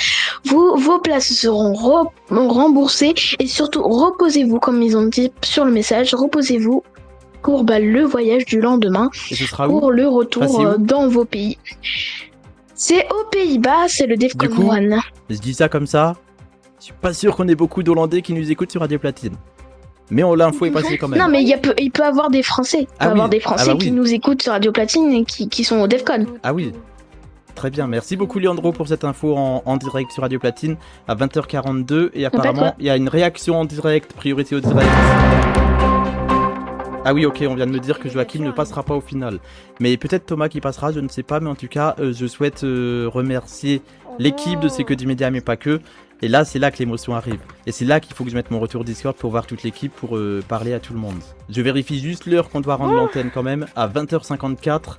vos places seront remboursées et surtout reposez-vous, comme ils ont dit sur le message, reposez-vous pour le voyage du lendemain, Et ce sera où? pour le Ah, c'est retour où dans vos pays. C'est aux Pays-Bas, c'est le Defcon Du coup, 1. Je dis ça comme ça. Je suis pas sûr qu'on ait beaucoup d'Hollandais qui nous écoutent sur Radio Platine. Mais l'info est passée quand même. Non, mais il peut avoir des Français. Il peut Ah oui. avoir des Français Ah bah oui. qui nous écoutent sur Radio Platine et qui sont au Defcon. Ah oui. Très bien, merci beaucoup Léandro pour cette info en direct sur Radio Platine à 20h42 et apparemment il y a une réaction en direct, priorité au direct. Ah oui, ok, on vient de me dire que Joachim ne passera pas au final. Mais peut-être Thomas qui passera, je ne sais pas, mais en tout cas, je souhaite remercier l'équipe de C'est que du média mais pas que. Et là, c'est là que l'émotion arrive. Et c'est là qu'il faut que je mette mon retour Discord pour voir toute l'équipe, pour parler à tout le monde. Je vérifie juste l'heure qu'on doit rendre l'antenne quand même. À 20h54,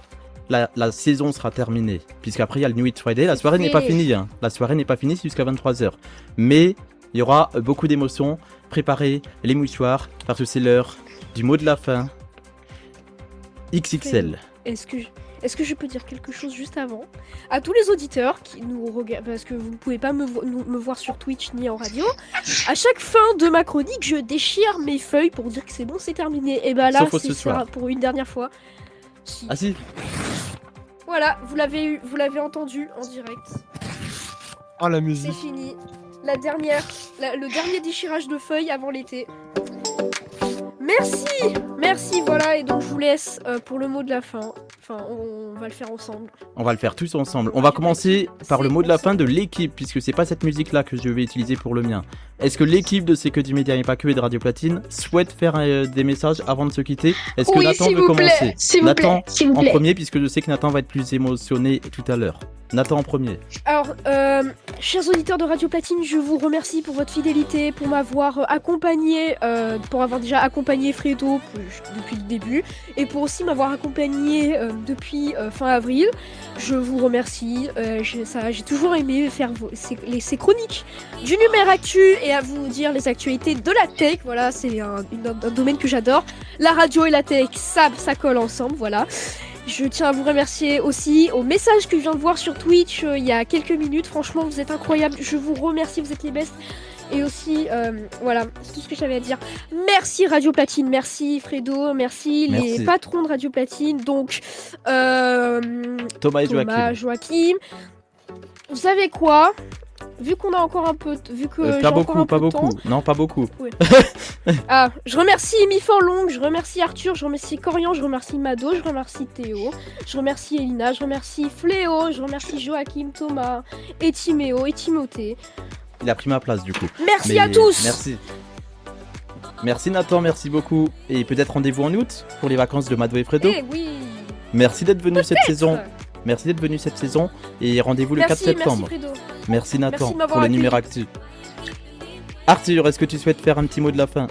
la saison sera terminée. Puisqu'après, il y a le New It Friday. La soirée n'est pas finie. Hein. La soirée n'est pas finie, c'est jusqu'à 23h. Mais il y aura beaucoup d'émotions. Préparez les mouchoirs, parce que c'est l'heure du mot de la fin. XXL. Est-ce que est-ce que je peux dire quelque chose juste avant? À tous les auditeurs qui nous regardent, parce que vous ne pouvez pas me voir sur Twitch ni en radio, à chaque fin de ma chronique, je déchire mes feuilles pour dire que c'est bon, c'est terminé. Et bah là, c'est pour une dernière fois. Si. Ah si. Voilà, vous l'avez entendu en direct. Oh la musique. C'est fini. Le dernier déchirage de feuilles avant l'été. Merci, voilà, et donc je vous laisse pour le mot de la fin. Enfin, on va le faire ensemble. On va le faire tous ensemble. On va commencer par le mot de la fin de l'équipe, puisque c'est pas cette musique-là que je vais utiliser pour le mien. Est-ce que l'équipe de C'est que du média et pas que et de Radio Platine souhaite faire des messages avant de se quitter? Est-ce que Nathan veut commencer? Nathan en premier, puisque je sais que Nathan va être plus émotionné tout à l'heure. Nathan en premier. Alors, chers auditeurs de Radio Platine, je vous remercie pour votre fidélité, pour m'avoir accompagné, pour avoir déjà accompagné Fredo depuis le début, et pour aussi m'avoir accompagné depuis fin avril. Je vous remercie, j'ai toujours aimé faire ces chroniques du Numéro Actu et à vous dire les actualités de la tech. Voilà, c'est un domaine que j'adore. La radio et la tech, ça colle ensemble, voilà. Je tiens à vous remercier aussi au message que je viens de voir sur Twitch il y a quelques minutes. Franchement, vous êtes incroyables. Je vous remercie, vous êtes les bestes. Et aussi, voilà, c'est tout ce que j'avais à dire. Merci Radio Platine, merci Fredo, merci les patrons de Radio Platine. Donc, Thomas et Joachim. Vous savez quoi ? Vu qu'on a encore un peu, vu que pas beaucoup. Non, pas beaucoup. Ouais. Je remercie Amy Forlong, je remercie Arthur, je remercie Corian, je remercie Mado, je remercie Théo, je remercie Elina, je remercie Fléau, je remercie Joachim, Thomas, et Timéo et Timothée. Il a pris ma place du coup. Merci à tous. Merci Nathan, merci beaucoup. Et peut-être rendez-vous en août pour les vacances de Mado et Fredo. Eh oui. Merci d'être venu cette saison. Merci d'être venu cette saison et rendez-vous le 4 septembre. Merci Nathan pour le Numéro Actu. Arthur, est-ce que tu souhaites faire un petit mot de la fin?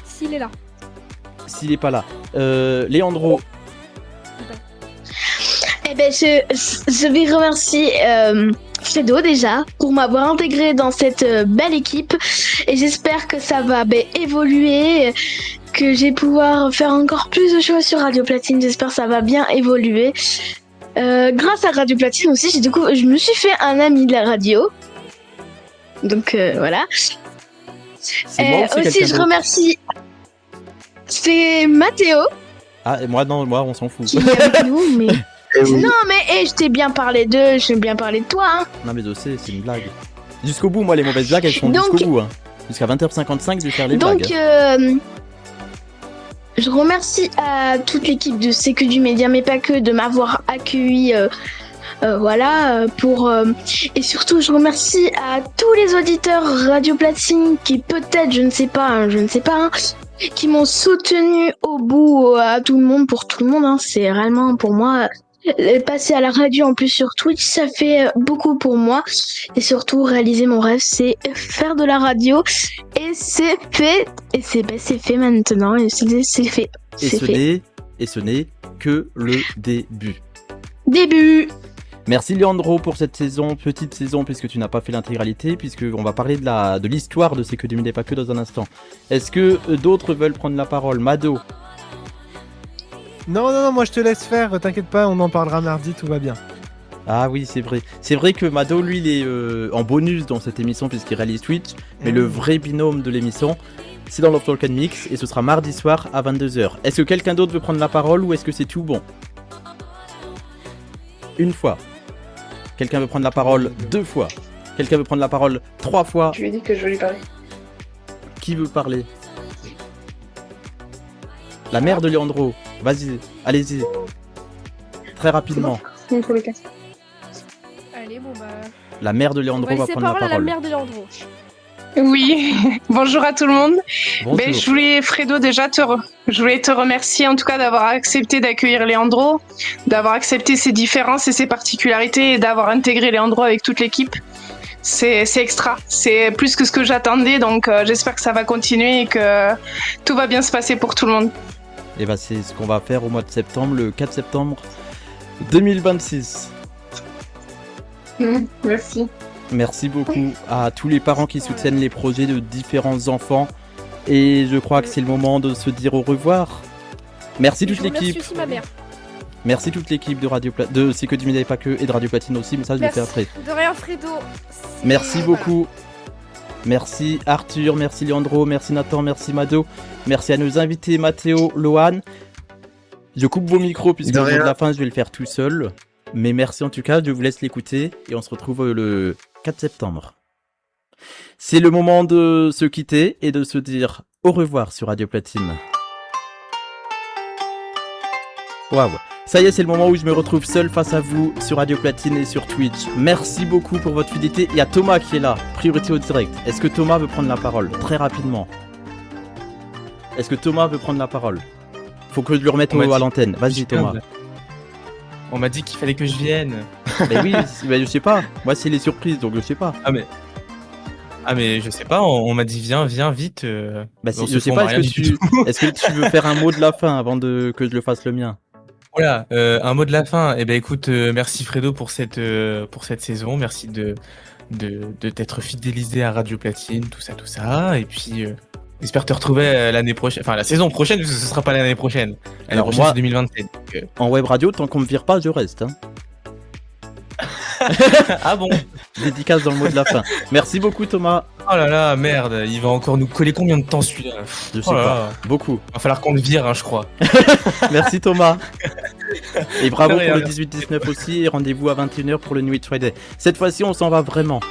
S'il est là. S'il est pas là. Léandro. Eh ben, je vais remercier Fredo déjà pour m'avoir intégré dans cette belle équipe et j'espère que ça va évoluer, que je vais pouvoir faire encore plus de choses sur Radio Platine. J'espère que ça va bien évoluer. Grâce à Radio Platine aussi, je me suis fait un ami de la radio. Donc voilà. Aussi, je remercie. C'est Mathéo. Ah, et moi on s'en fout. Qui est avec nous, mais. Non, mais je t'ai bien parlé d'eux, je t'ai bien parlé de toi. Hein. Non, mais je sais, c'est une blague. Jusqu'au bout, moi, les mauvaises blagues, elles sont jusqu'au bout. Hein. Jusqu'à 20h55, je vais faire les blagues. Donc, je remercie à toute l'équipe de C'est que du média, mais pas que, de m'avoir accueilli. Voilà, et surtout, je remercie à tous les auditeurs Radio Platine qui peut-être, je ne sais pas, qui m'ont soutenu au bout, à tout le monde, pour tout le monde. Hein. C'est réellement pour moi. Passer à la radio en plus sur Twitch, ça fait beaucoup pour moi. Et surtout, réaliser mon rêve, c'est faire de la radio. Et c'est fait. Et c'est fait maintenant. Et c'est fait. Et ce n'est que le début. Merci Leandro pour cette saison, petite saison, puisque tu n'as pas fait l'intégralité, puisqu'on va parler de l'histoire de C'est que du média pas que dans un instant. Est-ce que d'autres veulent prendre la parole? Mado? Non, moi je te laisse faire, t'inquiète pas, on en parlera mardi, tout va bien. Ah oui, c'est vrai. C'est vrai que Mado, lui, il est en bonus dans cette émission puisqu'il réalise Twitch, mais le vrai binôme de l'émission, c'est dans Love Talk and Mix et ce sera mardi soir à 22h. Est-ce que quelqu'un d'autre veut prendre la parole ou est-ce que c'est tout bon? Une fois. Quelqu'un veut prendre la parole 2 fois. Quelqu'un veut prendre la parole 3 fois. Je lui ai dit que je vais lui parler. Qui veut parler? La mère de Leandro. Vas-y, allez-y. Très rapidement. Allez, bon bah... La mère de Leandro va prendre la parole. La mère de Leandro. Oui, bonjour à tout le monde. Bonjour. Je voulais, Fredo, déjà je voulais te remercier en tout cas d'avoir accepté d'accueillir Leandro, d'avoir accepté ses différences et ses particularités et d'avoir intégré Leandro avec toute l'équipe. C'est extra, c'est plus que ce que j'attendais, donc j'espère que ça va continuer et que tout va bien se passer pour tout le monde. Et bah c'est ce qu'on va faire au mois de septembre, le 4 septembre 2026. Merci. Merci beaucoup à tous les parents qui soutiennent les projets de différents enfants. Et je crois que c'est le moment de se dire au revoir. Merci toute l'équipe. Merci aussi ma mère. Merci toute l'équipe de C'est que du média et pas que, et de Radio Platine aussi, mais ça je le fais après. De rien, Fredo. Merci beaucoup. Merci Arthur, merci Leandro, merci Nathan, merci Mado. Merci à nos invités Mathéo, Lohan. Je coupe vos micros puisque au bout de la fin je vais le faire tout seul. Mais merci en tout cas, je vous laisse l'écouter et on se retrouve le 4 septembre. C'est le moment de se quitter et de se dire au revoir sur Radio Platine. Waouh! Ça y est, c'est le moment où je me retrouve seul face à vous sur Radio Platine et sur Twitch. Merci beaucoup pour votre fidélité. Il y a Thomas qui est là, priorité au direct. Est-ce que Thomas veut prendre la parole? Très rapidement. Est-ce que Thomas veut prendre la parole? Faut que je lui remette à l'antenne. Vas-y Thomas. On m'a dit qu'il fallait que je vienne. Mais oui, je sais pas. Moi c'est les surprises donc je sais pas. Ah mais je sais pas, on m'a dit viens vite. Je sais pas, est-ce que tu veux faire un mot de la fin avant que je le fasse le mien? Voilà, un mot de la fin. Eh ben écoute, merci Fredo pour cette saison, merci de t'être fidélisé à Radio Platine, tout ça. Et puis j'espère te retrouver l'année prochaine, enfin la saison prochaine, parce que ce sera pas l'année prochaine. L'année prochaine c'est 2027. Donc, en web radio, tant qu'on me vire pas, je reste. Hein. Ah bon? Dédicace dans le mot de la fin. Merci beaucoup Thomas. Oh là là, merde, il va encore nous coller combien de temps celui-là? Je sais pas, beaucoup. Va falloir qu'on le vire, je crois. Merci Thomas. Et bravo pour le 18-19 aussi, et rendez-vous à 21h pour le New It Friday. Cette fois-ci, on s'en va vraiment.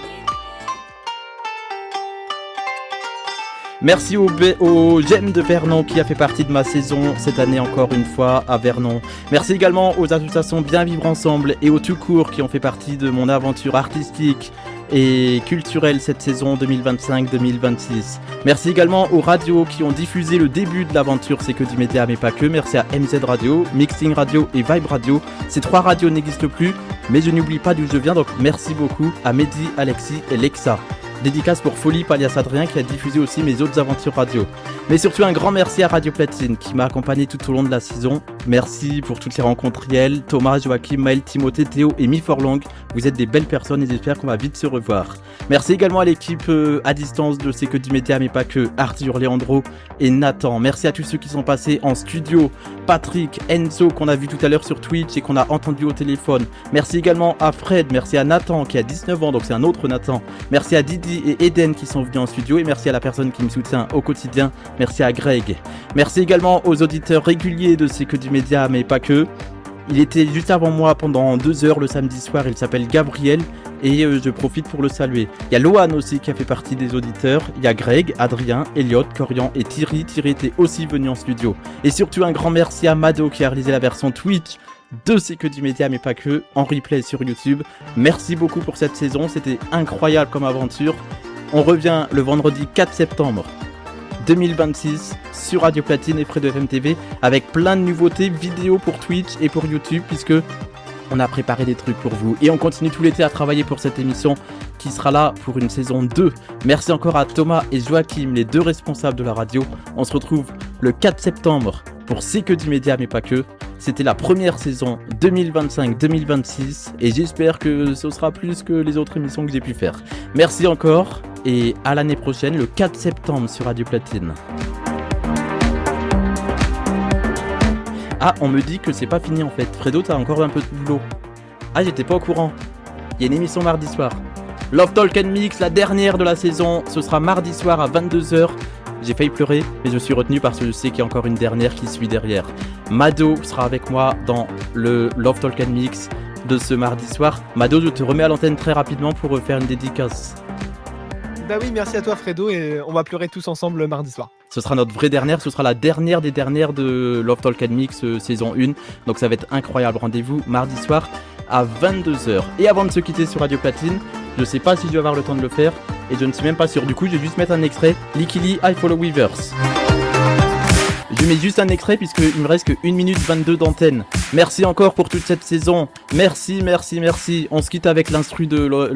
Merci au GEM de Vernon qui a fait partie de ma saison cette année encore une fois à Vernon. Merci également aux associations Bien Vivre Ensemble et aux Tout Court qui ont fait partie de mon aventure artistique et culturelle cette saison 2025-2026. Merci également aux radios qui ont diffusé le début de l'aventure C'est que du média mais pas que. Merci à MZ Radio, Mixing Radio et Vibe Radio. Ces 3 radios n'existent plus, mais je n'oublie pas d'où je viens, donc merci beaucoup à Mehdi, Alexis et Lexa. Dédicace pour Folie alias Adrien qui a diffusé aussi mes autres aventures radio. Mais surtout un grand merci à Radio Platine qui m'a accompagné tout au long de la saison. Merci pour toutes ces rencontres réelles. Thomas, Joachim, Maël, Timothée, Théo et Mi Forlong. Vous êtes des belles personnes et j'espère qu'on va vite se revoir. Merci également à l'équipe à distance de C'est que du média mais pas que, Arthur, Leandro et Nathan. Merci à tous ceux qui sont passés en studio. Patrick, Enzo qu'on a vu tout à l'heure sur Twitch et qu'on a entendu au téléphone. Merci également à Fred, merci à Nathan qui a 19 ans donc c'est un autre Nathan. Merci à Didi et Eden qui sont venus en studio et merci à la personne qui me soutient au quotidien. Merci à Greg. Merci également aux auditeurs réguliers de C'est que du média mais pas que. Il était juste avant moi pendant 2 heures le samedi soir, il s'appelle Gabriel et je profite pour le saluer. Il y a Lohan aussi qui a fait partie des auditeurs, il y a Greg, Adrien, Elliot, Corian et Thierry. Thierry était aussi venu en studio. Et surtout un grand merci à Mado qui a réalisé la version Twitch de C'est que du média mais pas que, en replay sur YouTube. Merci beaucoup pour cette saison, c'était incroyable comme aventure. On revient le vendredi 4 septembre 2026 sur Radio Platine et Fredo FM TV avec plein de nouveautés vidéo pour Twitch et pour YouTube puisque on a préparé des trucs pour vous et on continue tout l'été à travailler pour cette émission qui sera là pour une saison 2. Merci encore à Thomas et Joachim, les 2 responsables de la radio. On se retrouve le 4 septembre pour C'est que du média mais pas que. C'était la première saison 2025-2026 et j'espère que ce sera plus que les autres émissions que j'ai pu faire. Merci encore et à l'année prochaine, le 4 septembre sur Radio Platine. Ah, on me dit que c'est pas fini en fait. Fredo, t'as encore un peu de boulot. Ah, j'étais pas au courant. Il y a une émission mardi soir. Love Talk and Mix, la dernière de la saison. Ce sera mardi soir à 22h. J'ai failli pleurer, mais je suis retenu parce que je sais qu'il y a encore une dernière qui suit derrière. Mado sera avec moi dans le Love Talk and Mix de ce mardi soir. Mado, je te remets à l'antenne très rapidement pour faire une dédicace. Bah oui, merci à toi Fredo et on va pleurer tous ensemble le mardi soir. Ce sera notre vraie dernière, ce sera la dernière des dernières de Love Talk and Mix saison 1. Donc ça va être incroyable. Rendez-vous mardi soir à 22h. Et avant de se quitter sur Radio Platine, je sais pas si je vais avoir le temps de le faire et je ne suis même pas sûr. Du coup, je vais juste mettre un extrait. Likili, I Follow Weavers. Je mets juste un extrait puisqu'il me reste que 1 minute 22 d'antenne. Merci encore pour toute cette saison. Merci. On se quitte avec l'instru de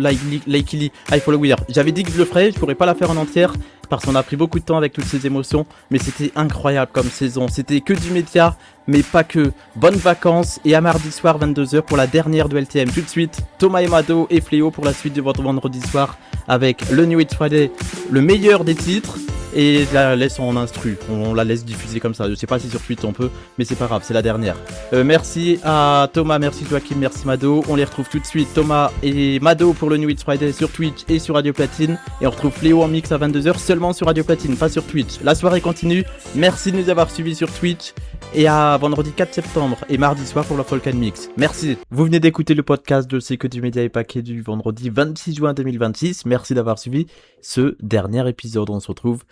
Likili, I Follow Weavers. J'avais dit que je le ferais, je pourrais pas la faire en entière parce qu'on a pris beaucoup de temps avec toutes ces émotions. Mais c'était incroyable comme saison. C'était que du média, mais pas que. Bonnes vacances et à mardi soir 22h pour la dernière de LTM. Tout de suite, Thomas et Mado et Fléau pour la suite de votre vendredi soir avec le New It Friday, le meilleur des titres. et la laisse en instru. On la laisse diffuser comme ça. Je sais pas si sur Twitch on peut, mais c'est pas grave, c'est la dernière. Merci à Thomas, merci Joachim, merci Mado. On les retrouve tout de suite, Thomas et Mado pour le New It's Friday sur Twitch et sur Radio Platine. Et on retrouve Fléau en mix à 22h seulement sur Radio Platine, pas sur Twitch. La soirée continue. Merci de nous avoir suivis sur Twitch. Et à vendredi 4 septembre et mardi soir pour la Folk Mix. Merci. Vous venez d'écouter le podcast de C'est que du média et paquet du vendredi 26 juin 2026. Merci d'avoir suivi ce dernier épisode. On se retrouve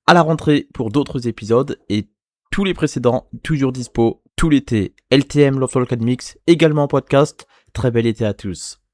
à la rentrée pour d'autres épisodes et tous les précédents toujours dispo tout l'été. LTM Love Folk Mix également en podcast. Très bel été à tous.